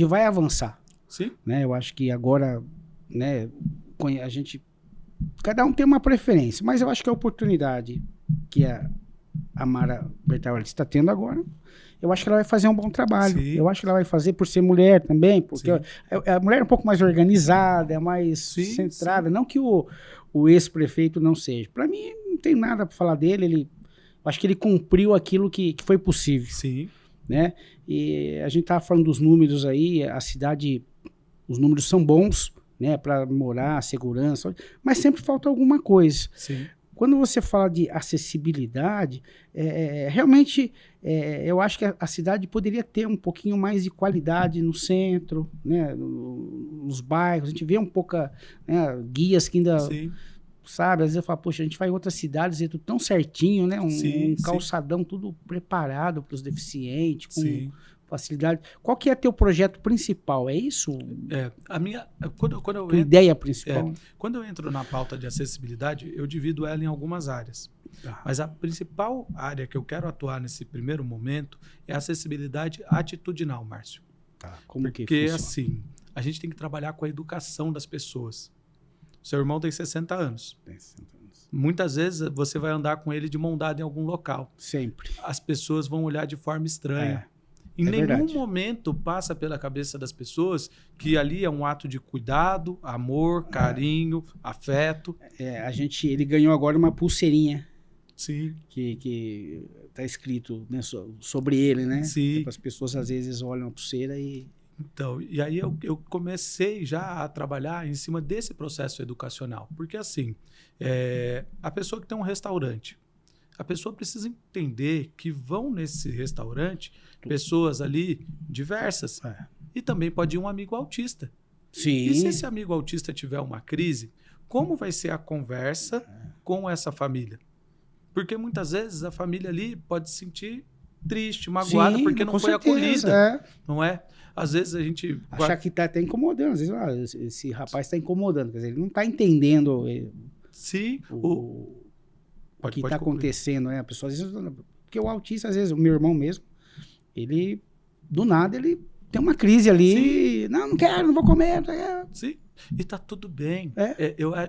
Speaker 1: vai avançar.
Speaker 2: Sim.
Speaker 1: Né? Eu acho que agora, né, a gente... Cada um tem uma preferência, mas eu acho que a oportunidade que a Mara Bertaulis está tendo agora, eu acho que ela vai fazer um bom trabalho. Sim. Eu acho que ela vai fazer por ser mulher também, porque a mulher é um pouco mais organizada, é mais centrada. Sim. Não que o ex-prefeito não seja. Para mim, não tem nada para falar dele. Acho que ele cumpriu aquilo que foi possível.
Speaker 2: Sim.
Speaker 1: Né? E a gente estava falando dos números aí, a cidade, os números são bons, né, para morar, segurança, mas sempre falta alguma coisa.
Speaker 2: Sim.
Speaker 1: Quando você fala de acessibilidade, realmente eu acho que a cidade poderia ter um pouquinho mais de qualidade no centro, né, nos bairros. A gente vê um pouco guias que ainda, sabe, às vezes eu falo, poxa, a gente vai em outras cidades e é tudo tão certinho, né, um calçadão tudo preparado para os deficientes, com facilidade. Qual que é teu projeto principal? É isso?
Speaker 2: A minha... Quando eu
Speaker 1: ideia principal?
Speaker 2: Quando eu entro na pauta de acessibilidade, eu divido ela em algumas áreas. Mas a principal área que eu quero atuar nesse primeiro momento é a acessibilidade atitudinal, Márcio.
Speaker 1: Tá. Como que
Speaker 2: Porque,
Speaker 1: funciona?
Speaker 2: assim, a gente tem que trabalhar com a educação das pessoas. Seu irmão tem 60 anos.
Speaker 1: Tem 60 anos.
Speaker 2: Muitas vezes você vai andar com ele de mão dada em algum local.
Speaker 1: Sempre.
Speaker 2: As pessoas vão olhar de forma estranha. Em
Speaker 1: É
Speaker 2: nenhum
Speaker 1: verdade.
Speaker 2: momento passa pela cabeça das pessoas que ali é um ato de cuidado, amor, carinho, afeto.
Speaker 1: Ele ganhou agora uma pulseirinha
Speaker 2: Sim,
Speaker 1: que tá escrito, né, sobre ele, né?
Speaker 2: sim.
Speaker 1: As pessoas às vezes olham a pulseira e...
Speaker 2: Então, e aí eu comecei já a trabalhar em cima desse processo educacional. Porque, assim, a pessoa que tem um restaurante, a pessoa precisa entender que vão nesse restaurante pessoas ali diversas. E também pode ir um amigo autista.
Speaker 1: Sim.
Speaker 2: E se esse amigo autista tiver uma crise, como vai ser a conversa com essa família? Porque muitas vezes a família ali pode se sentir triste, magoada,
Speaker 1: Sim,
Speaker 2: porque não
Speaker 1: com
Speaker 2: foi
Speaker 1: certeza,
Speaker 2: acolhida. Não é? Às vezes a gente...
Speaker 1: Achar que tá até incomodando. Às vezes, esse rapaz está incomodando. Quer dizer, ele não está entendendo
Speaker 2: Sim.
Speaker 1: o que está
Speaker 2: concluir.
Speaker 1: acontecendo. A pessoa, às vezes, porque o autista, às vezes, o meu irmão mesmo, ele, do nada, ele tem uma crise ali. Não quero, não vou comer. Não quero.
Speaker 2: Sim. E tá tudo bem.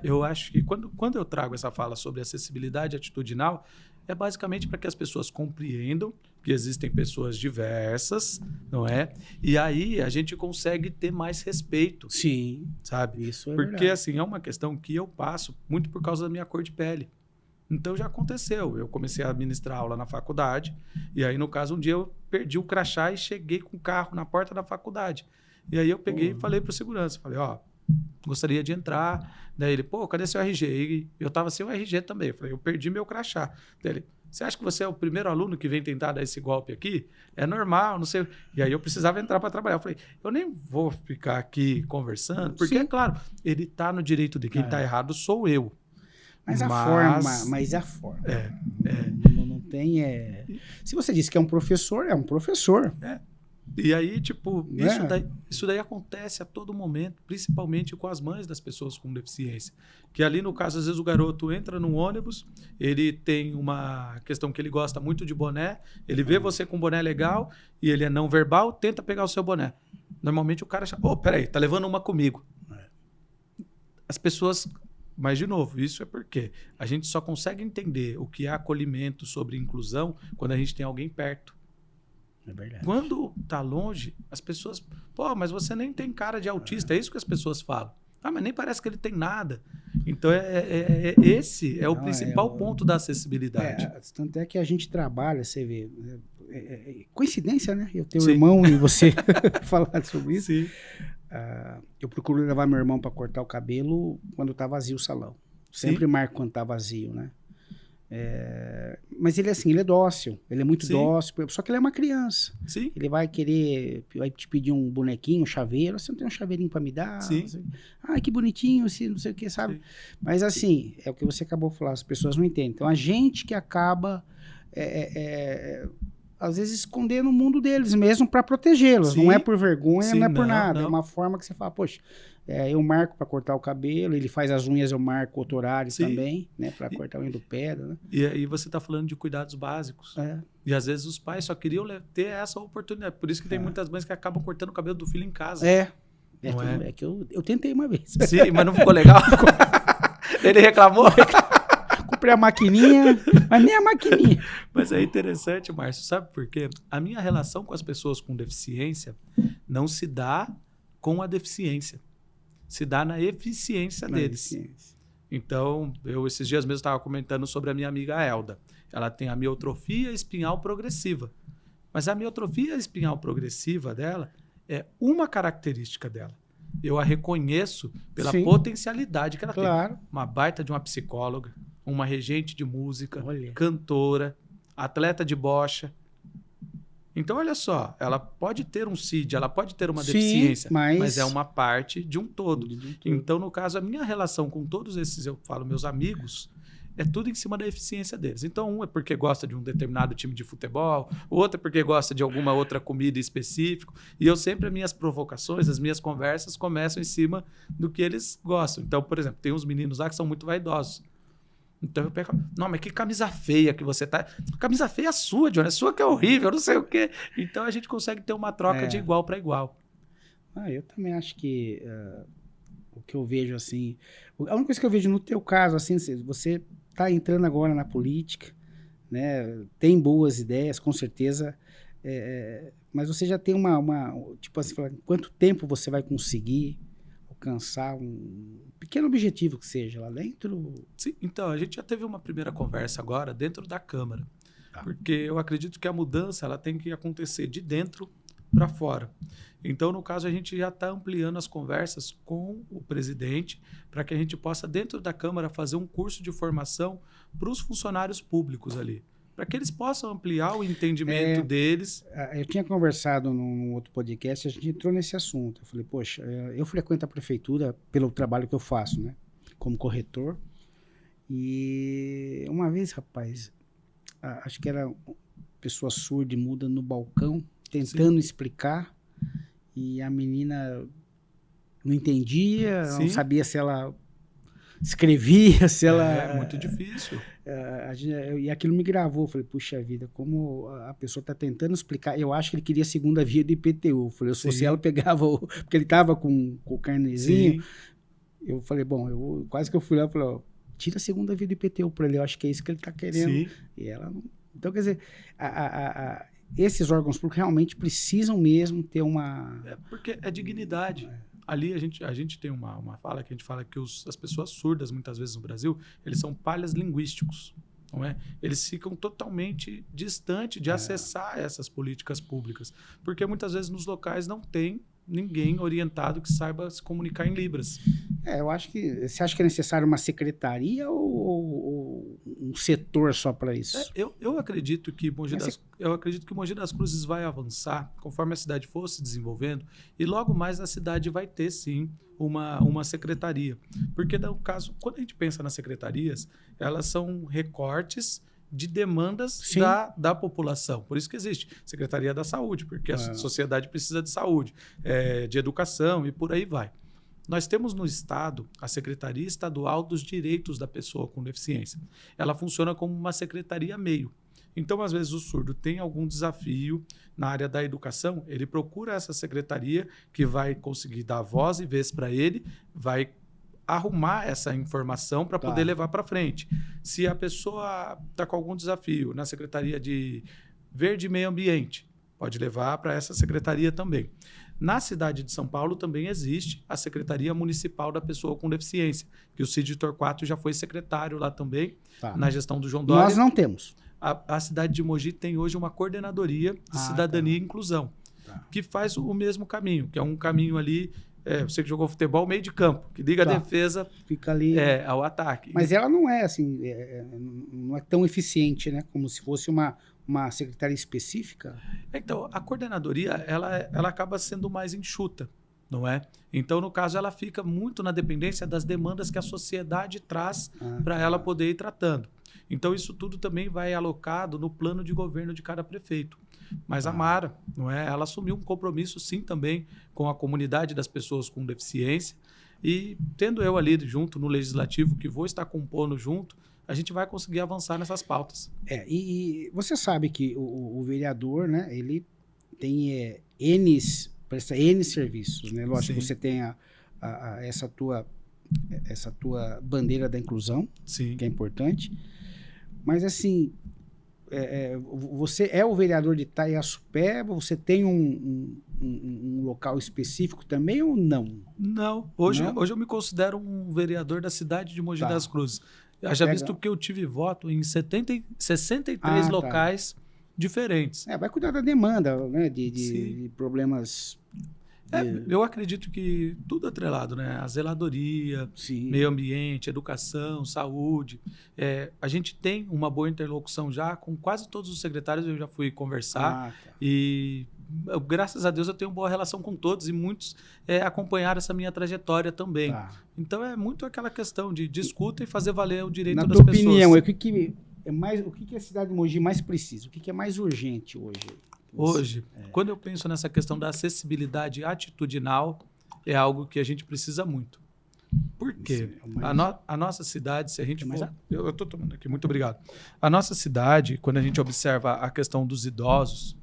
Speaker 2: Eu acho que quando eu trago essa fala sobre acessibilidade atitudinal, é basicamente para que as pessoas compreendam que existem pessoas diversas, não é? E aí a gente consegue ter mais respeito.
Speaker 1: Sim.
Speaker 2: Sabe?
Speaker 1: Isso é
Speaker 2: Porque,
Speaker 1: verdade.
Speaker 2: assim, é uma questão que eu passo muito por causa da minha cor de pele. Então já aconteceu. Eu comecei a ministrar aula na faculdade, e aí, no caso, um dia eu perdi o crachá e cheguei com o carro na porta da faculdade. E aí eu peguei e falei para o segurança, falei, gostaria de entrar. Daí ele, cadê seu RG? E eu estava sem o RG também. Eu falei, eu perdi meu crachá. Daí ele, você acha que você é o primeiro aluno que vem tentar dar esse golpe aqui? É normal, não sei. E aí eu precisava entrar para trabalhar. Eu falei, eu nem vou ficar aqui conversando, porque, é claro, ele está no direito de quem está errado sou eu.
Speaker 1: Mas a forma. Não tem... Se você disse que é um professor, é um professor.
Speaker 2: E aí, tipo, isso daí acontece a todo momento, principalmente com as mães das pessoas com deficiência. Que ali, no caso, às vezes o garoto entra num ônibus, ele tem uma questão que ele gosta muito de boné, ele vê você com um boné legal e ele é não verbal, tenta pegar o seu boné. Normalmente o cara chama, peraí, tá levando uma comigo. As pessoas... Mas, de novo, isso é porque a gente só consegue entender o que é acolhimento sobre inclusão quando a gente tem alguém perto.
Speaker 1: É verdade.
Speaker 2: Quando tá longe, as pessoas... mas você nem tem cara de autista. É isso que as pessoas falam. Mas nem parece que ele tem nada. Então, esse é o principal ponto da acessibilidade.
Speaker 1: Tanto é que a gente trabalha, você vê... coincidência, né? Eu tenho um irmão e você falar sobre isso.
Speaker 2: Sim.
Speaker 1: Eu procuro levar meu irmão para cortar o cabelo quando tá vazio o salão. Sempre marco quando tá vazio, né? Mas ele é dócil, ele é muito dócil, só que ele é uma criança.
Speaker 2: Sim.
Speaker 1: Ele vai te pedir um bonequinho, um chaveiro, você não tem um chaveirinho para me dar?
Speaker 2: Sim.
Speaker 1: Que bonitinho, assim, não sei o que, sabe? Sim. Mas assim, é o que você acabou de falar, as pessoas não entendem. Então a gente que acaba às vezes escondendo o mundo deles mesmo para protegê-los. Não é por vergonha, não é por nada. Não. É uma forma que você fala, poxa, eu marco para cortar o cabelo, ele faz as unhas, eu marco outro horário também, né, para cortar a unha do pé. Né?
Speaker 2: E aí você está falando de cuidados básicos. E às vezes os pais só queriam ter essa oportunidade. Por isso que tem muitas mães que acabam cortando o cabelo do filho em casa.
Speaker 1: É que eu tentei uma vez.
Speaker 2: Sim, mas não ficou legal? Ele reclamou?
Speaker 1: Comprei a maquininha, mas nem a maquininha.
Speaker 2: Mas é interessante, Márcio, sabe por quê? A minha relação com as pessoas com deficiência não se dá com a deficiência. Se dá na eficiência deles. Então, eu esses dias mesmo estava comentando sobre a minha amiga Elda. Ela tem a miotrofia espinhal progressiva. Mas a miotrofia espinhal progressiva dela é uma característica dela. Eu a reconheço pela potencialidade que ela tem. Uma baita de uma psicóloga, uma regente de música, cantora, atleta de bocha. Então, olha só, ela pode ter um CID, ela pode ter uma deficiência, mas é uma parte de um todo. Então, no caso, a minha relação com todos esses, eu falo, meus amigos, é tudo em cima da eficiência deles. Então, um é porque gosta de um determinado time de futebol, o outro é porque gosta de alguma outra comida específica. E eu sempre, as minhas provocações, as minhas conversas começam em cima do que eles gostam. Então, por exemplo, tem uns meninos lá que são muito vaidosos. Então eu pego, não, mas que camisa feia que você tá. Camisa feia sua, Johnny, sua que é horrível, não sei o quê. Então a gente consegue ter uma troca de igual para igual.
Speaker 1: Eu também acho que o que eu vejo assim, a única coisa que eu vejo no teu caso, assim, você está entrando agora na política, né? Tem boas ideias, com certeza, mas você já tem tipo assim, quanto tempo você vai conseguir alcançar um pequeno objetivo que seja lá dentro?
Speaker 2: Sim, então, a gente já teve uma primeira conversa agora dentro da Câmara, porque eu acredito que a mudança ela tem que acontecer de dentro para fora. Então, no caso, a gente já está ampliando as conversas com o presidente para que a gente possa, dentro da Câmara, fazer um curso de formação para os funcionários públicos ali, para que eles possam ampliar o entendimento deles.
Speaker 1: Eu tinha conversado num outro podcast, a gente entrou nesse assunto. Eu falei, poxa, eu frequento a prefeitura pelo trabalho que eu faço, né, como corretor. E uma vez, rapaz, acho que era pessoa surda e muda no balcão, tentando explicar, e a menina não entendia, não sabia se ela escrevia, se ela...
Speaker 2: É muito difícil.
Speaker 1: E aquilo me gravou. Eu falei, puxa vida, como a pessoa está tentando explicar. Eu acho que ele queria a segunda via do IPTU. Eu falei, se fosse ela, pegava porque ele estava com o carnezinho. Sim. Eu falei, bom, quase que eu fui lá e falei, ó, tira a segunda via do IPTU para ele, eu acho que é isso que ele está querendo. Sim. E ela não... Então, quer dizer, esses órgãos públicos realmente precisam mesmo ter uma...
Speaker 2: Porque é dignidade. Ali a gente tem uma fala que a gente fala que as pessoas surdas, muitas vezes no Brasil, eles são palhas linguísticos, não é? Eles ficam totalmente distantes de acessar essas políticas públicas, porque muitas vezes nos locais não tem ninguém orientado que saiba se comunicar em Libras.
Speaker 1: Eu acho que... Você acha que é necessário uma secretaria ou um setor só para isso?
Speaker 2: Eu acredito que Mogi das Cruzes vai avançar conforme a cidade for se desenvolvendo, e logo mais a cidade vai ter, sim, uma secretaria. Porque, no caso, quando a gente pensa nas secretarias, elas são recortes de demandas da população. Por isso que existe Secretaria da Saúde, porque a sociedade precisa de saúde, de educação e por aí vai. Nós temos no Estado a Secretaria Estadual dos Direitos da Pessoa com Deficiência. Ela funciona como uma secretaria meio. Então, às vezes, o surdo tem algum desafio na área da educação, ele procura essa secretaria que vai conseguir dar voz e vez para ele, vai arrumar essa informação para poder levar para frente. Se a pessoa está com algum desafio na Secretaria de Verde e Meio Ambiente, pode levar para essa secretaria também. Na cidade de São Paulo também existe a Secretaria Municipal da Pessoa com Deficiência, que o Cid Torquato já foi secretário lá também, na gestão do João Dória.
Speaker 1: Nós não temos.
Speaker 2: A cidade de Mogi tem hoje uma coordenadoria de cidadania e inclusão, que faz o mesmo caminho, que é um caminho ali... você que jogou futebol, meio de campo, que liga a defesa
Speaker 1: fica ali
Speaker 2: ao ataque.
Speaker 1: Mas ela não é assim, não é tão eficiente, né? Como se fosse uma secretaria específica.
Speaker 2: Então, a coordenadoria, ela acaba sendo mais enxuta, não é? Então, no caso, ela fica muito na dependência das demandas que a sociedade traz para ela poder ir tratando. Então, isso tudo também vai alocado no plano de governo de cada prefeito. Mas a Mara, não é? Ela assumiu um compromisso, sim, também com a comunidade das pessoas com deficiência. E tendo eu ali junto no Legislativo, que vou estar compondo junto, a gente vai conseguir avançar nessas pautas.
Speaker 1: E você sabe que o vereador, né, ele tem presta N serviços, né? Lógico, você tem essa tua bandeira da inclusão,
Speaker 2: sim,
Speaker 1: que é importante. Mas, assim, você é o vereador de Itaiaçupé? Você tem um local específico também ou não?
Speaker 2: Não. Hoje eu me considero um vereador da cidade de Mogi das Cruzes. Já visto que eu tive voto em 63 locais diferentes.
Speaker 1: Vai cuidar da demanda, né, de problemas...
Speaker 2: Eu acredito que tudo atrelado, né? A zeladoria, meio ambiente, educação, saúde. A gente tem uma boa interlocução já com quase todos os secretários, eu já fui conversar. E, graças a Deus, eu tenho boa relação com todos e muitos acompanharam essa minha trajetória também. Então, é muito aquela questão de discuta e fazer valer o direito das pessoas. Na tua opinião,
Speaker 1: o que a cidade de Mogi mais precisa? O que é mais urgente hoje?
Speaker 2: Hoje, quando eu penso nessa questão da acessibilidade atitudinal, é algo que a gente precisa muito. Por quê? A nossa cidade, se a gente for... Eu estou tomando aqui, muito obrigado. A nossa cidade, quando a gente observa a questão dos idosos,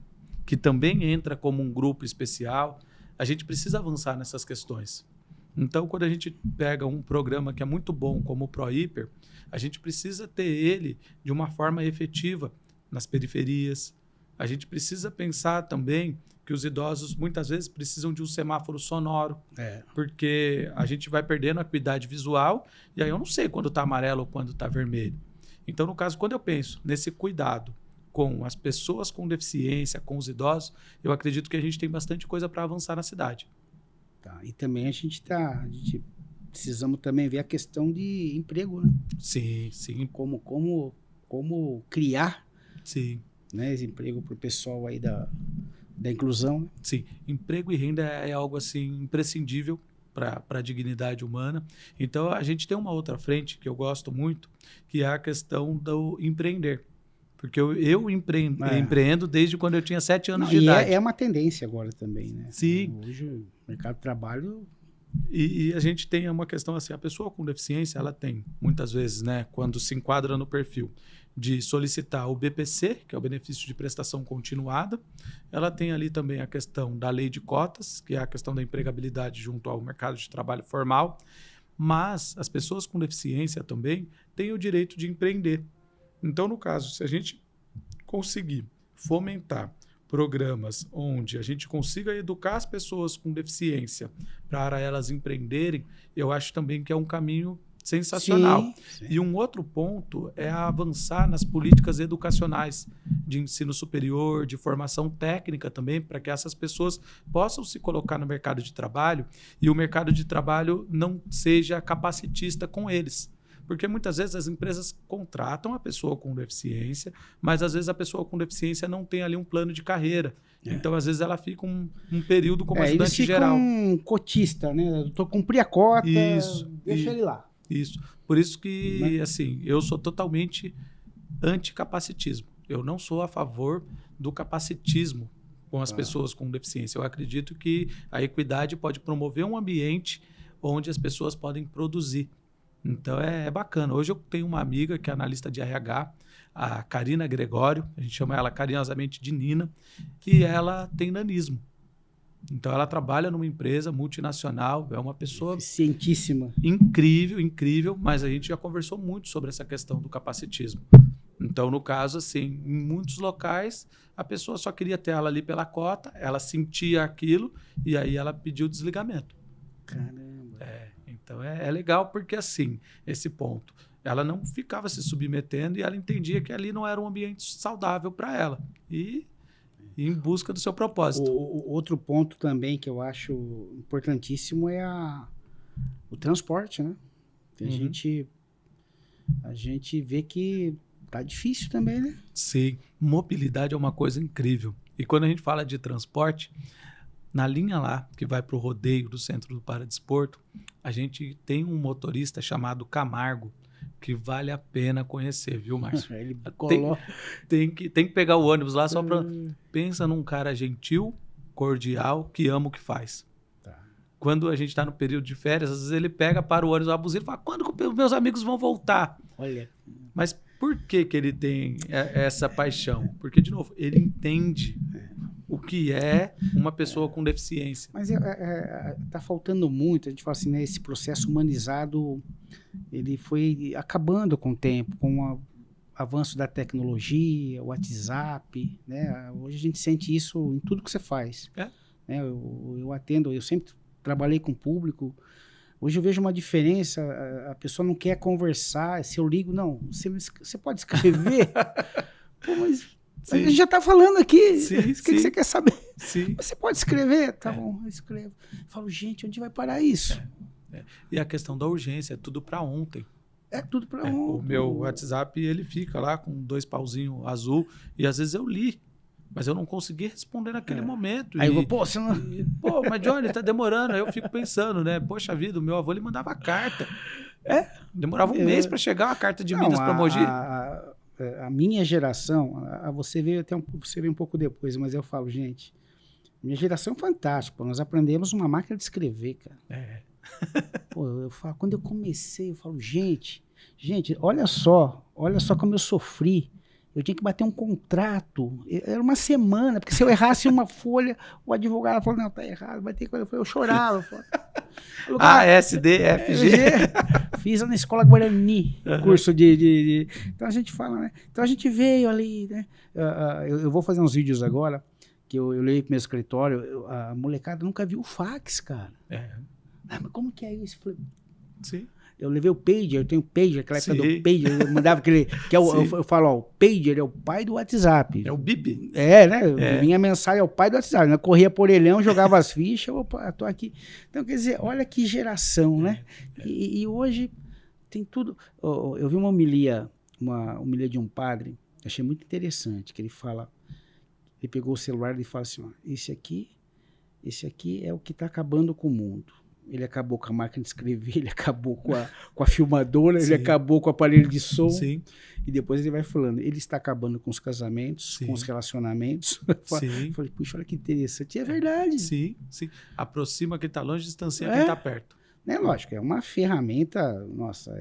Speaker 2: que também entra como um grupo especial, a gente precisa avançar nessas questões. Então, quando a gente pega um programa que é muito bom, como o ProHiper, a gente precisa ter ele de uma forma efetiva nas periferias. A gente precisa pensar também que os idosos muitas vezes precisam de um semáforo sonoro, porque a gente vai perdendo a acuidade visual e aí eu não sei quando está amarelo ou quando está vermelho. Então, no caso, quando eu penso nesse cuidado com as pessoas com deficiência, com os idosos, eu acredito que a gente tem bastante coisa para avançar na cidade.
Speaker 1: Tá, e também a gente precisamos também ver a questão de emprego, né?
Speaker 2: Sim, sim.
Speaker 1: Como criar,
Speaker 2: sim,
Speaker 1: né, esse emprego para o pessoal aí da inclusão. Né?
Speaker 2: Sim, emprego e renda é algo assim imprescindível para a dignidade humana. Então, a gente tem uma outra frente que eu gosto muito, que é a questão do empreender. Porque eu empreendo desde quando eu tinha 7 anos de idade.
Speaker 1: É uma tendência agora também, né?
Speaker 2: Sim.
Speaker 1: Hoje o mercado de trabalho...
Speaker 2: E a gente tem uma questão assim, a pessoa com deficiência, ela tem, muitas vezes, né, quando se enquadra no perfil de solicitar o BPC, que é o benefício de prestação continuada, ela tem ali também a questão da lei de cotas, que é a questão da empregabilidade junto ao mercado de trabalho formal, mas as pessoas com deficiência também têm o direito de empreender. Então, no caso, se a gente conseguir fomentar programas onde a gente consiga educar as pessoas com deficiência para elas empreenderem, eu acho também que é um caminho sensacional. Sim. E um outro ponto é avançar nas políticas educacionais de ensino superior, de formação técnica também, para que essas pessoas possam se colocar no mercado de trabalho e o mercado de trabalho não seja capacitista com eles. Porque muitas vezes as empresas contratam a pessoa com deficiência, mas às vezes a pessoa com deficiência não tem ali um plano de carreira. Então, às vezes, ela fica um período como ajudante geral.
Speaker 1: Um cotista, né? Eu cumpri a cota, deixa ele lá.
Speaker 2: Isso. Por isso que, assim, eu sou totalmente anticapacitismo. Eu não sou a favor do capacitismo com as pessoas com deficiência. Eu acredito que a equidade pode promover um ambiente onde as pessoas podem produzir. Então, é bacana. Hoje eu tenho uma amiga que é analista de RH, a Karina Gregório, a gente chama ela carinhosamente de Nina, e ela tem nanismo. Então, ela trabalha numa empresa multinacional, é uma pessoa...
Speaker 1: Cientíssima.
Speaker 2: Incrível, incrível, mas a gente já conversou muito sobre essa questão do capacitismo. Então, no caso, assim, em muitos locais, a pessoa só queria ter ela ali pela cota, ela sentia aquilo, e aí ela pediu desligamento.
Speaker 1: Caramba.
Speaker 2: Então, é legal porque, assim, esse ponto, ela não ficava se submetendo e ela entendia que ali não era um ambiente saudável para ela. E em busca do seu propósito.
Speaker 1: O outro ponto também que eu acho importantíssimo é o transporte, né? A gente vê que tá difícil também, né?
Speaker 2: Sim, mobilidade é uma coisa incrível. E quando a gente fala de transporte, na linha lá, que vai para o rodeio do Centro do Paradesporto, a gente tem um motorista chamado Camargo, que vale a pena conhecer, viu, Márcio?
Speaker 1: Ele
Speaker 2: tem que pegar o ônibus lá só para... Pensa num cara gentil, cordial, que ama o que faz.
Speaker 1: Tá.
Speaker 2: Quando a gente está no período de férias, às vezes ele pega, para o ônibus, a buzina e fala, quando que meus amigos vão voltar?
Speaker 1: Olha.
Speaker 2: Mas por que ele tem essa paixão? Porque, de novo, ele entende o que é uma pessoa com deficiência.
Speaker 1: Mas tá faltando muito, a gente fala assim, né, esse processo humanizado, ele foi acabando com o tempo, com o avanço da tecnologia, o WhatsApp, né? Hoje a gente sente isso em tudo que você faz. Né? Eu atendo, eu sempre trabalhei com público, hoje eu vejo uma diferença, a pessoa não quer conversar, se eu ligo, não, você pode escrever? Pô, mas... Sim. A gente já está falando aqui. O que você quer saber?
Speaker 2: Sim.
Speaker 1: Você pode escrever? Tá bom, eu escrevo. Eu falo, gente, onde vai parar isso?
Speaker 2: E a questão da urgência, é tudo para ontem.
Speaker 1: É tudo para ontem.
Speaker 2: O meu WhatsApp, ele fica lá com 2 pauzinhos azul e às vezes eu li, mas eu não consegui responder naquele momento.
Speaker 1: Aí eu vou, pô, você não...
Speaker 2: Pô, mas Johnny, tá demorando. Aí eu fico pensando, né? Poxa vida, o meu avô, ele mandava carta. Demorava um mês para chegar uma carta de Minas para Mogi.
Speaker 1: A minha geração, você veio um pouco depois, mas eu falo, gente, minha geração é fantástica, nós aprendemos uma máquina de escrever, cara. Pô, eu falo, quando eu comecei, eu falo, gente, olha só como eu sofri. Eu tinha que bater um contrato. Era uma semana, porque se eu errasse uma folha, o advogado falou, não, tá errado, vai ter que... Eu chorava. Eu falava,
Speaker 2: A, S, D, F, G.
Speaker 1: Fiz na Escola Guarani, curso de... Então a gente fala, né? Então a gente veio ali, né? Eu vou fazer uns vídeos agora, que eu levei pro meu escritório, a molecada nunca viu o fax, cara. Mas como que é isso? Eu falei,
Speaker 2: sim.
Speaker 1: Eu levei o pager, eu tenho o pager, aquela época do pager, eu mandava aquele, eu falo, ó, o pager é o pai do WhatsApp.
Speaker 2: É o bip.
Speaker 1: Né? Minha mensagem é o pai do WhatsApp. Eu corria por orelhão, jogava as fichas, opa, tô aqui. Então, quer dizer, olha que geração, né? E hoje tem tudo. Eu vi uma homilia de um padre, achei muito interessante, que ele pegou o celular e fala assim, ó, esse aqui é o que está acabando com o mundo. Ele acabou com a máquina de escrever, ele acabou com a filmadora, ele acabou com o aparelho de som.
Speaker 2: Sim.
Speaker 1: E depois ele vai falando, ele está acabando com os casamentos, com os relacionamentos.
Speaker 2: Sim.
Speaker 1: Falei, puxa, olha que interessante. E é verdade.
Speaker 2: Sim. Aproxima quem está longe, distancia quem está perto.
Speaker 1: Né, lógico, é uma ferramenta, nossa,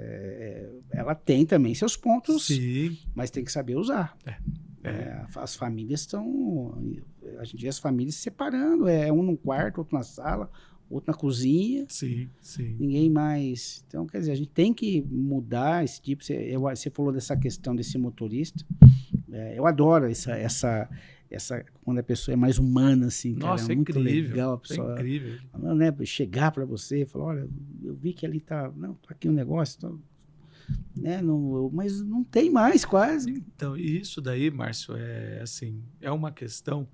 Speaker 1: ela tem também seus pontos, mas tem que saber usar. As famílias a gente vê as famílias se separando, um num quarto, outro na sala, outro na cozinha.
Speaker 2: Sim.
Speaker 1: Ninguém mais. Então, quer dizer, a gente tem que mudar esse tipo. Você falou dessa questão desse motorista. Eu adoro essa quando a pessoa é mais humana, assim.
Speaker 2: Nossa,
Speaker 1: cara, é muito
Speaker 2: incrível.
Speaker 1: legal a pessoa.
Speaker 2: É incrível.
Speaker 1: Né, chegar para você e falar: olha, eu vi que ali tá. Não, tá aqui um negócio. Tá, né, mas não tem mais, quase.
Speaker 2: Então, isso daí, Márcio, é uma questão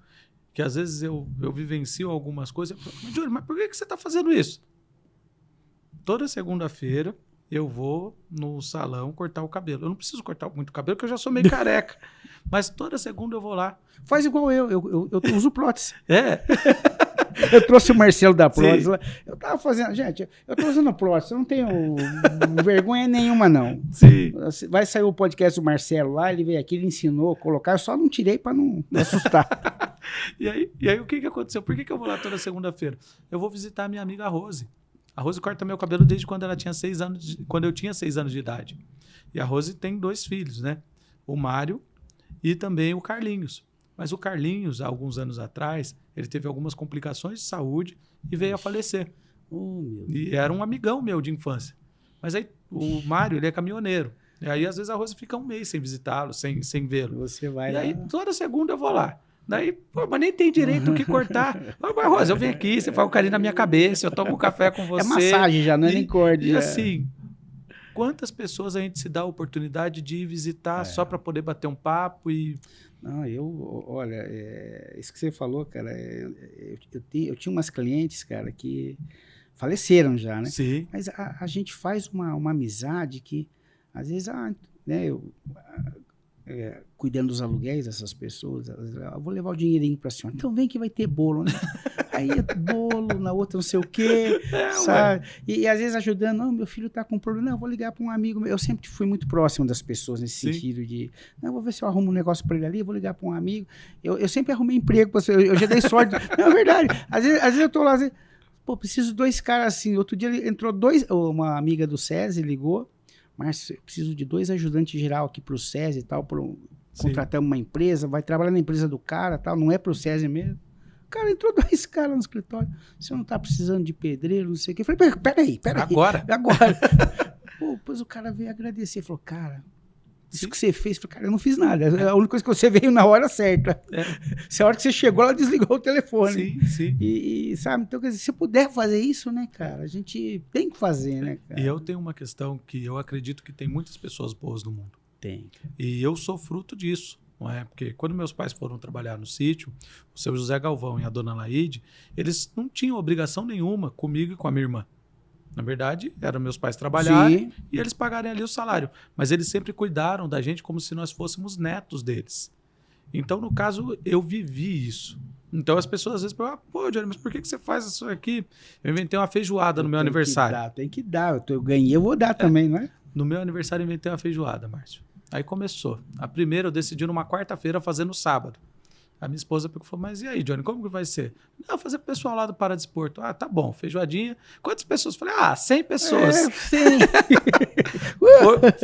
Speaker 2: que às vezes eu vivencio algumas coisas. Júlio, mas por que você está fazendo isso? Toda segunda-feira eu vou no salão cortar o cabelo. Eu não preciso cortar muito o cabelo, porque eu já sou meio careca. Mas toda segunda eu vou lá.
Speaker 1: Faz igual eu uso prótese. Eu trouxe o Marcelo da prótese lá. Eu tava fazendo... Gente, eu tô usando prótese, eu não tenho vergonha nenhuma, não.
Speaker 2: Sim.
Speaker 1: Vai sair o podcast do Marcelo lá, ele veio aqui, ele ensinou a colocar, eu só não tirei para não assustar.
Speaker 2: E aí o que aconteceu? Por que eu vou lá toda segunda-feira? Eu vou visitar a minha amiga Rose. A Rose corta meu cabelo desde quando ela tinha 6 anos, quando eu tinha 6 anos de idade. E a Rose tem 2 filhos, né? O Mário e também o Carlinhos. Mas o Carlinhos, há alguns anos atrás, ele teve algumas complicações de saúde e veio a falecer. E era um amigão meu de infância. Mas aí o Mário, ele é caminhoneiro. E aí, às vezes, a Rose fica um mês sem visitá-lo, sem vê-lo.
Speaker 1: Você vai
Speaker 2: lá. E aí, toda segunda eu vou lá. Daí, mas nem tem direito o que cortar. Mas, Rose, eu venho aqui, você faz um carinho na minha cabeça, eu tomo um café com você.
Speaker 1: É massagem já, não é nem corte.
Speaker 2: E assim, quantas pessoas a gente se dá a oportunidade de ir visitar só para poder bater um papo e...
Speaker 1: Não, olha, isso que você falou, cara, eu tinha umas clientes, cara, que faleceram já, né?
Speaker 2: Sim.
Speaker 1: Mas a gente faz uma amizade que, às vezes, né, cuidando dos aluguéis dessas pessoas, eu vou levar o dinheirinho pra senhora. Então vem que vai ter bolo, né? Aí bolo, na outra não sei o quê, sabe? E às vezes ajudando, não, meu filho tá com problema, não, eu vou ligar para um amigo meu. Eu sempre fui muito próximo das pessoas nesse sentido de, não, vou ver se eu arrumo um negócio para ele ali, vou ligar para um amigo. Eu sempre arrumei emprego para você, eu já dei sorte. Não, é verdade. Às vezes eu tô lá, assim, pô, preciso 2 caras assim. Outro dia entrou 2, uma amiga do SESI ligou, mas eu preciso de 2 ajudantes geral aqui pro SESI e tal, contratamos uma empresa, vai trabalhar na empresa do cara, tal, não é pro SESI mesmo. Cara, entrou 2 caras no escritório. Você não tá precisando de pedreiro, não sei o quê. Eu falei, peraí.
Speaker 2: Agora.
Speaker 1: Pô, depois o cara veio agradecer. Falou, cara, isso que você fez. Eu falei, cara, eu não fiz nada. A única coisa que você veio na hora certa. Se a hora que você chegou, ela desligou o telefone.
Speaker 2: Sim.
Speaker 1: E sabe, então, quer dizer, se puder fazer isso, né, cara, a gente tem que fazer, né, cara?
Speaker 2: E eu tenho uma questão que eu acredito que tem muitas pessoas boas no mundo.
Speaker 1: Tem.
Speaker 2: E eu sou fruto disso. Não é? Porque quando meus pais foram trabalhar no sítio, o seu José Galvão e a dona Laíde, eles não tinham obrigação nenhuma comigo e com a minha irmã. Na verdade, eram meus pais trabalharem e eles pagarem ali o salário. Mas eles sempre cuidaram da gente como se nós fôssemos netos deles. Então, no caso, eu vivi isso. Então, as pessoas às vezes falam, pô, Johnny, mas por que você faz isso aqui? Eu inventei uma feijoada no meu aniversário.
Speaker 1: Tem que dar. Eu ganhei, eu vou dar também, não é?
Speaker 2: No meu aniversário, eu inventei uma feijoada, Márcio. Aí começou. A primeira eu decidi numa quarta-feira fazer no sábado. A minha esposa falou, mas e aí, Johnny, como que vai ser? Não, fazer pro pessoal lá do Paradesporto. Ah, tá bom, feijoadinha. Quantas pessoas? Falei, 100 pessoas.
Speaker 1: 100.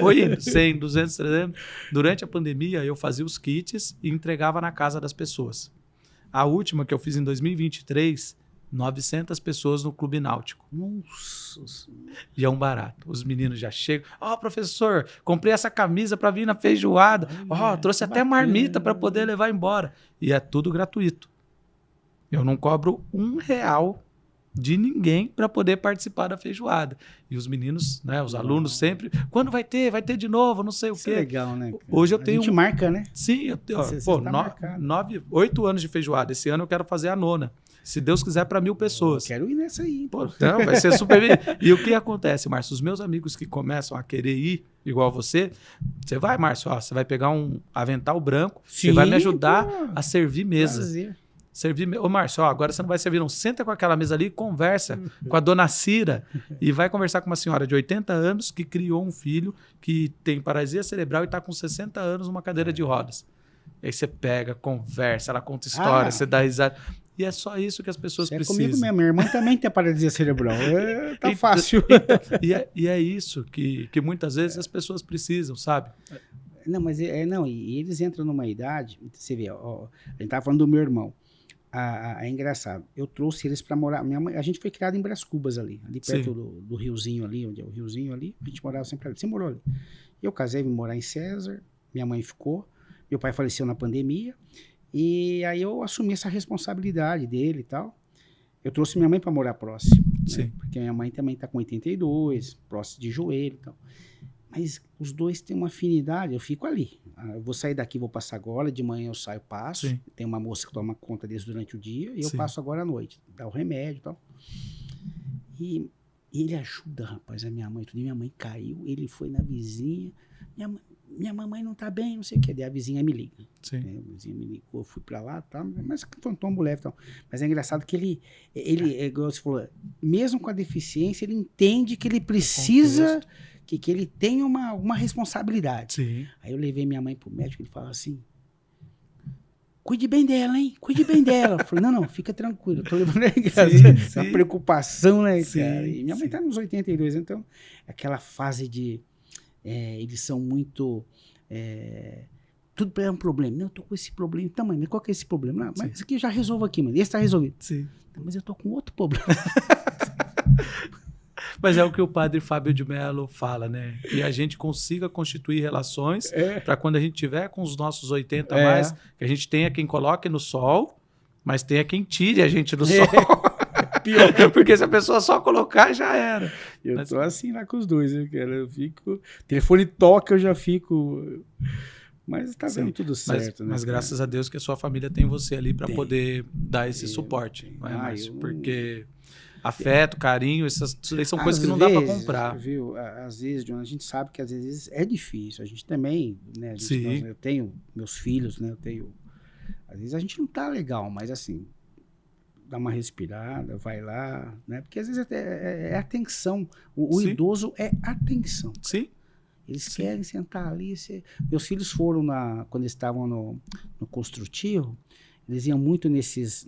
Speaker 2: Foi indo, 100, 200, 300. Durante a pandemia, eu fazia os kits e entregava na casa das pessoas. A última que eu fiz em 2023, 900 pessoas no Clube Náutico.
Speaker 1: Nossa.
Speaker 2: E é um barato. Os meninos já chegam. Professor, comprei essa camisa para vir na feijoada. Trouxe até marmita para poder levar embora. E é tudo gratuito. Eu não cobro R$1 de ninguém para poder participar da feijoada. E os meninos, né, os alunos sempre, quando vai ter de novo, não sei o quê.
Speaker 1: É legal, né? Cara?
Speaker 2: Hoje eu tenho...
Speaker 1: A gente marca, né?
Speaker 2: Sim, eu tenho... 8 anos de feijoada. Esse ano eu quero fazer a 9ª. Se Deus quiser, para 1.000 pessoas.
Speaker 1: Eu quero ir nessa aí.
Speaker 2: Então, vai ser super bem. E o que acontece, Márcio? Os meus amigos que começam a querer ir, igual você vai, Márcio, você vai pegar um avental branco, você vai me ajudar a servir mesa.
Speaker 1: Prazer.
Speaker 2: Ô, Márcio, agora você não vai servir, não. Senta com aquela mesa ali e conversa com a dona Cira e vai conversar com uma senhora de 80 anos que criou um filho que tem paralisia cerebral e está com 60 anos numa cadeira de rodas. E aí você pega, conversa, ela conta história, você dá risada. E é só isso que as pessoas precisam.
Speaker 1: Comigo mesmo. Minha irmã também tem paralisia cerebral. Tá fácil.
Speaker 2: E é isso que muitas vezes as pessoas precisam, sabe?
Speaker 1: Não, mas e eles entram numa idade, você vê, a gente tava falando do meu irmão. É engraçado. Eu trouxe eles para morar. Minha mãe, a gente foi criado em Brás Cubas ali perto do riozinho ali, onde é o riozinho ali. A gente morava sempre ali. Você morou ali. Eu casei, vim morar em César. Minha mãe ficou. Meu pai faleceu na pandemia. E aí eu assumi essa responsabilidade dele e tal. Eu trouxe minha mãe para morar próximo.
Speaker 2: Sim.
Speaker 1: Né? Porque minha mãe também está com 82, próximo de joelho e tal. Mas os dois têm uma afinidade, eu fico ali. Eu vou sair daqui, vou passar agora, de manhã eu saio, passo. Sim. Tem uma moça que toma conta deles durante o dia, e eu passo agora à noite, dá o remédio e tal. E ele ajuda, rapaz, a minha mãe. Minha mãe caiu, ele foi na vizinha, minha mamãe não tá bem, não sei o que. Daí a vizinha me liga.
Speaker 2: Sim.
Speaker 1: A vizinha me ligou, eu fui pra lá, tá, mas foi um tombo leve e tal. Mas é engraçado que ele, igual você falou, mesmo com a deficiência, ele entende que ele precisa... Que ele tem uma responsabilidade.
Speaker 2: Sim.
Speaker 1: Aí eu levei minha mãe pro médico, ele falou assim, cuide bem dela, hein? Cuide bem dela. Eu falei, não, fica tranquilo, eu tô levando essa preocupação, né, cara? E minha mãe tá nos 82, então, aquela fase de... eles são muito... tudo para um problema. Não, eu tô com esse problema. Então, mãe, qual que é esse problema? Não, mas isso aqui eu já resolvo aqui, mãe. Esse tá resolvido.
Speaker 2: Sim.
Speaker 1: Não, mas eu tô com outro problema.
Speaker 2: Mas é o que o padre Fábio de Mello fala, né? Que a gente consiga constituir relações para quando a gente tiver com os nossos 80 a mais, que a gente tenha quem coloque no sol, mas tenha quem tire a gente do sol. Pior. Porque se a pessoa só colocar, já era.
Speaker 1: Eu tô assim lá com os dois, viu, cara? Eu fico... telefone toca, eu já fico... Mas tá vendo tudo certo, né?
Speaker 2: Mas graças a Deus que a sua família tem você ali para poder dar esse suporte. Não é, Márcio? Porque... afeto, carinho, essas são coisas que não dá para comprar.
Speaker 1: Viu? Às vezes, John, a gente sabe que às vezes é difícil. A gente também, né? Eu tenho meus filhos, né? Às vezes a gente não tá legal, mas assim, dá uma respirada, vai lá, né? Porque às vezes é atenção. O idoso é atenção.
Speaker 2: Sim.
Speaker 1: Eles querem sentar ali. Meus filhos foram quando eles estavam no construtivo. Eles iam muito nesses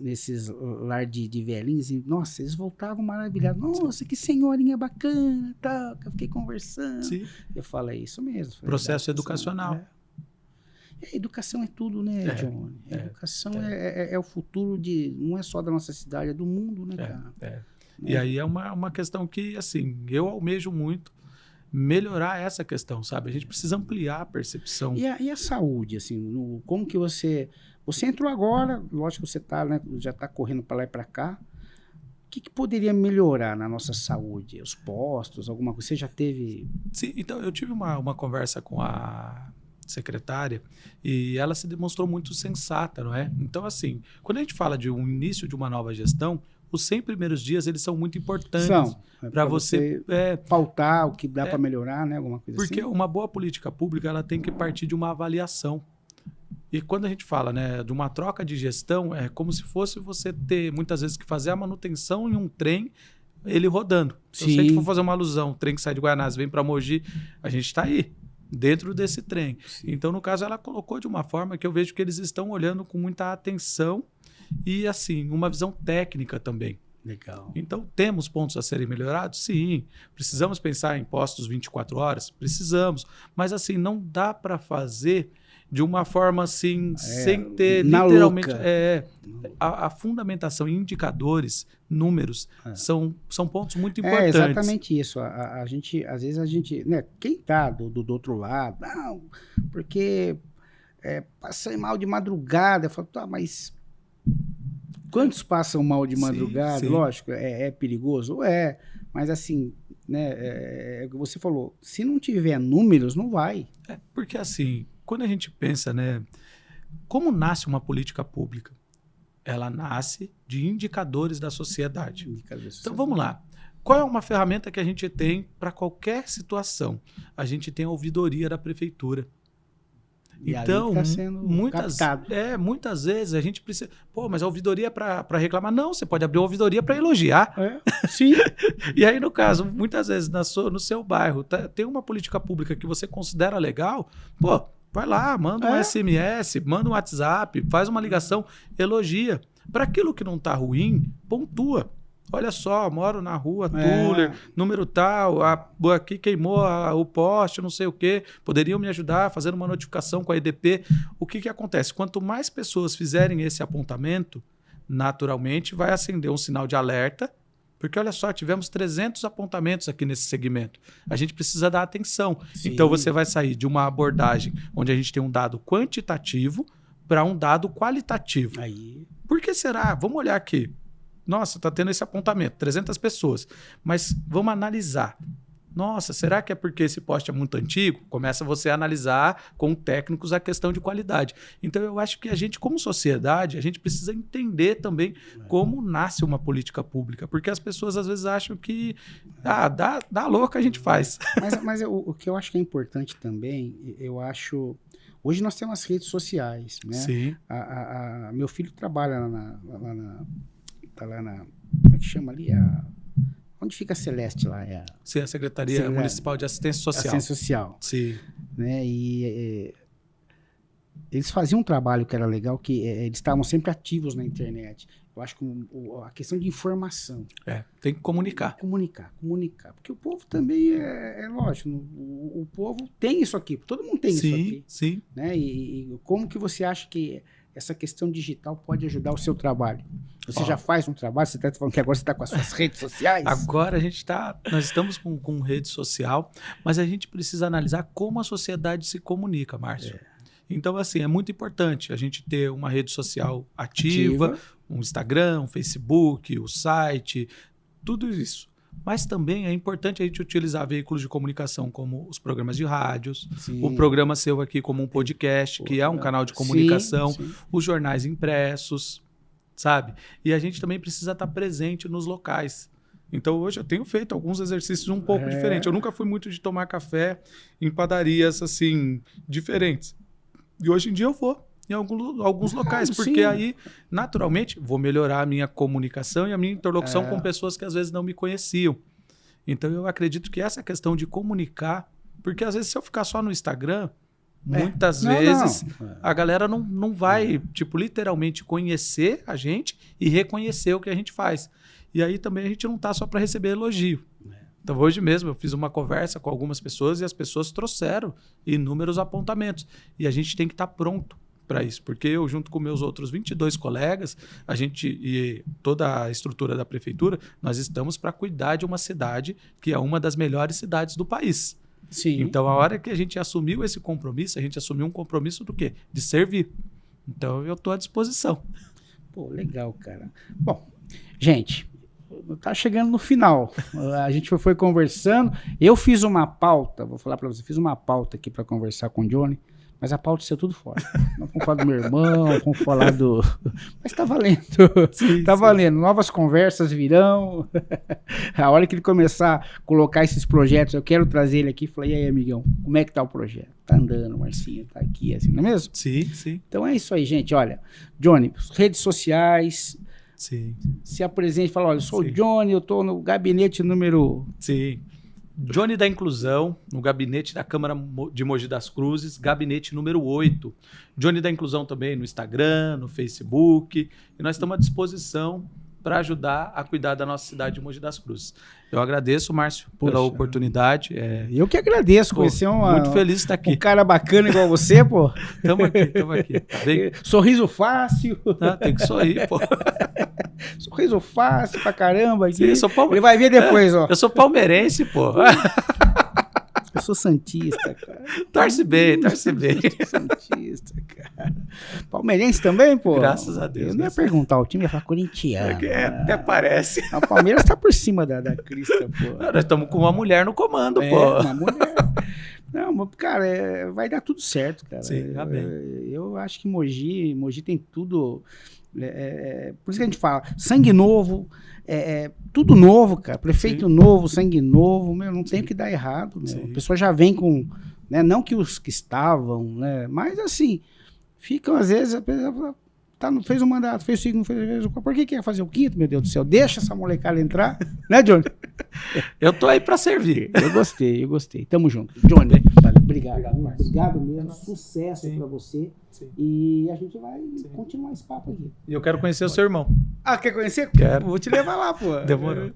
Speaker 1: lar de velhinhos e, nossa, eles voltavam maravilhados. Nossa, que senhorinha bacana, tal, que eu fiquei conversando. Sim. Eu falei, isso mesmo.
Speaker 2: Processo educacional.
Speaker 1: Educação é tudo, né, John? Educação é o futuro não é só da nossa cidade, é do mundo, né, cara?
Speaker 2: E aí é uma questão que, assim, eu almejo muito melhorar essa questão, sabe? A gente precisa ampliar a percepção.
Speaker 1: E a saúde, assim, como que você entrou agora, lógico que você tá, né, já está correndo para lá e para cá. O que poderia melhorar na nossa saúde? Os postos, alguma coisa? Você já teve...
Speaker 2: Sim, então eu tive uma conversa com a secretária e ela se demonstrou muito sensata, não é? Então, assim, quando a gente fala de um início de uma nova gestão, os 100 primeiros dias, eles são muito importantes para você
Speaker 1: pautar o que dá para melhorar, né? Alguma coisa
Speaker 2: porque
Speaker 1: assim.
Speaker 2: Uma boa política pública, ela tem que partir de uma avaliação. E quando a gente fala, né, de uma troca de gestão, é como se fosse você ter, muitas vezes, que fazer a manutenção em um trem, ele rodando. Então, se a gente for fazer uma alusão, o trem que sai de Guaianazes vem para Mogi, a gente está aí. dentro desse trem.
Speaker 1: Sim.
Speaker 2: Então, no caso, ela colocou de uma forma que eu vejo que eles estão olhando com muita atenção e, assim, uma visão técnica também.
Speaker 1: Legal.
Speaker 2: Então, temos pontos a serem melhorados? Sim. Precisamos pensar em postos 24 horas? Precisamos. Mas, assim, não dá para fazer de uma forma assim, sem ter literalmente... A fundamentação em indicadores, números, são pontos muito importantes.
Speaker 1: É exatamente isso. A gente, às vezes a gente... Né, quem está do outro lado, não, porque passei mal de madrugada. Eu falo, tá, mas quantos passam mal de madrugada?
Speaker 2: Sim.
Speaker 1: Lógico, é perigoso? Mas assim, né, você falou, se não tiver números, não vai.
Speaker 2: Porque assim... Quando a gente pensa, né, como nasce uma política pública? Ela nasce de indicadores da sociedade. Então, vamos lá. Qual é uma ferramenta que a gente tem para qualquer situação? A gente tem a ouvidoria da prefeitura.
Speaker 1: E
Speaker 2: então,
Speaker 1: tá sendo
Speaker 2: muitas vezes a gente precisa... Pô, mas a ouvidoria é para reclamar? Não, você pode abrir uma ouvidoria para elogiar.
Speaker 1: Sim.
Speaker 2: E aí, no caso, muitas vezes no seu bairro tem uma política pública que você considera legal, pô, vai lá, manda um SMS, manda um WhatsApp, faz uma ligação, elogia. Para aquilo que não está ruim, pontua. Olha só, moro na rua Tuller, número tal, aqui queimou o poste, não sei o quê. Poderiam me ajudar fazendo uma notificação com a EDP. O que acontece? Quanto mais pessoas fizerem esse apontamento, naturalmente vai acender um sinal de alerta, porque olha só, tivemos 300 apontamentos aqui nesse segmento. A gente precisa dar atenção. Sim. Então você vai sair de uma abordagem onde a gente tem um dado quantitativo para um dado qualitativo.
Speaker 1: Aí.
Speaker 2: Por que será? Vamos olhar aqui. Nossa, está tendo esse apontamento, 300 pessoas. Mas vamos analisar. Nossa, será que é porque esse poste é muito antigo? Começa você a analisar com técnicos a questão de qualidade. Então, eu acho que a gente, como sociedade, a gente precisa entender também como nasce uma política pública. Porque as pessoas, às vezes, acham que dá louca a gente faz.
Speaker 1: Mas o que eu acho que é importante também, eu acho... Hoje nós temos as redes sociais, né?
Speaker 2: Sim.
Speaker 1: Meu filho trabalha tá lá na... Como é que chama ali? Onde fica a Celeste lá?
Speaker 2: Sim, a Secretaria Municipal de Assistência Social.
Speaker 1: Assistência Social.
Speaker 2: Sim.
Speaker 1: Né? E eles faziam um trabalho que era legal, que eles estavam sempre ativos na internet. Eu acho que a questão de informação.
Speaker 2: Tem que comunicar.
Speaker 1: Comunicar. Porque o povo também é lógico. O povo tem isso aqui. Todo mundo tem isso aqui.
Speaker 2: Sim.
Speaker 1: Né? E como que você acha que essa questão digital pode ajudar o seu trabalho? Você já faz um trabalho? Você está falando que agora você está com as suas redes sociais?
Speaker 2: Agora nós estamos com rede social, mas a gente precisa analisar como a sociedade se comunica, Márcio. Então, assim, é muito importante a gente ter uma rede social ativa, um Instagram, um Facebook, o site, tudo isso. Mas também é importante a gente utilizar veículos de comunicação como os programas de rádios, o programa seu aqui como um podcast, que é um canal de comunicação, os jornais impressos, sabe? E a gente também precisa estar presente nos locais. Então, hoje eu tenho feito alguns exercícios um pouco diferentes. Eu nunca fui muito de tomar café em padarias, assim, diferentes. E hoje em dia eu vou em alguns locais, porque aí, naturalmente, vou melhorar a minha comunicação e a minha interlocução com pessoas que às vezes não me conheciam. Então, eu acredito que essa questão de comunicar, porque às vezes se eu ficar só no Instagram, muitas vezes a galera não vai, tipo, literalmente conhecer a gente e reconhecer o que a gente faz. E aí também a gente não tá só para receber elogio. Então, hoje mesmo eu fiz uma conversa com algumas pessoas e as pessoas trouxeram inúmeros apontamentos. E a gente tem que estar pronto para isso, porque eu, junto com meus outros 22 colegas, a gente e toda a estrutura da prefeitura, nós estamos para cuidar de uma cidade que é uma das melhores cidades do país.
Speaker 1: Sim.
Speaker 2: Então, a hora que a gente assumiu esse compromisso, a gente assumiu um compromisso do quê? De servir. Então, eu estou à disposição.
Speaker 1: Pô, legal, cara. Bom, gente, tá chegando no final. A gente foi conversando. Eu fiz uma pauta, vou falar para você, fiz uma pauta aqui para conversar com o Johnny, mas a pauta saiu tudo fora. Não vamos falar do meu irmão, vamos falar do... Mas tá valendo. Tá valendo. Novas conversas virão. A hora que ele começar a colocar esses projetos, eu quero trazer ele aqui. Falei, e aí, amigão, como é que tá o projeto? Tá andando, Marcinho, tá aqui, assim, não é mesmo?
Speaker 2: Sim.
Speaker 1: Então é isso aí, gente. Olha, Johnny, redes sociais...
Speaker 2: Sim.
Speaker 1: Se apresente e fala, olha, eu sou o Johnny, eu tô no gabinete número...
Speaker 2: Sim. Johnny da Inclusão, no gabinete da Câmara de Mogi das Cruzes, gabinete número 8. Johnny da Inclusão também no Instagram, no Facebook. E nós estamos à disposição para ajudar a cuidar da nossa cidade de Mogi das Cruzes. Eu agradeço, Márcio, pela oportunidade.
Speaker 1: Eu que agradeço, conhecer
Speaker 2: muito feliz de estar aqui.
Speaker 1: Um cara bacana igual você, pô.
Speaker 2: Estamos aqui. Tá bem?
Speaker 1: Sorriso fácil.
Speaker 2: Tem que sorrir, pô.
Speaker 1: Sorriso fácil pra caramba. Aqui.
Speaker 2: Sim, eu sou
Speaker 1: Ele vai ver depois, ó.
Speaker 2: Eu sou palmeirense, pô.
Speaker 1: Eu sou santista, cara.
Speaker 2: Torce bem.
Speaker 1: Eu sou santista, cara. Palmeirense também, pô?
Speaker 2: Graças a Deus.
Speaker 1: Eu não ia perguntar o time, ia falar corintiano.
Speaker 2: Até parece.
Speaker 1: O Palmeiras tá por cima da crista, pô.
Speaker 2: Nós estamos com uma mulher no comando, pô.
Speaker 1: Uma mulher. Não, cara, vai dar tudo certo, cara.
Speaker 2: Sim, amém.
Speaker 1: Eu acho que Mogi tem tudo... por isso que a gente fala, sangue novo, tudo novo, cara. Prefeito novo, sangue novo, não tem o que dar errado. A pessoa já vem com, né, não que os que estavam, né, mas assim, ficam às vezes, a pessoa fez um mandato, fez o segundo, por que quer fazer o quinto, meu Deus do céu? Deixa essa molecada entrar, né, Johnny?
Speaker 2: Eu tô aí pra servir.
Speaker 1: Eu gostei. Tamo junto. Johnny, obrigado mesmo. Sucesso pra você. Sim. E a gente vai continuar esse papo aqui.
Speaker 2: E eu quero conhecer o seu irmão.
Speaker 1: Ah, quer conhecer?
Speaker 2: Quero.
Speaker 1: Vou te levar lá, pô.
Speaker 2: Demorou.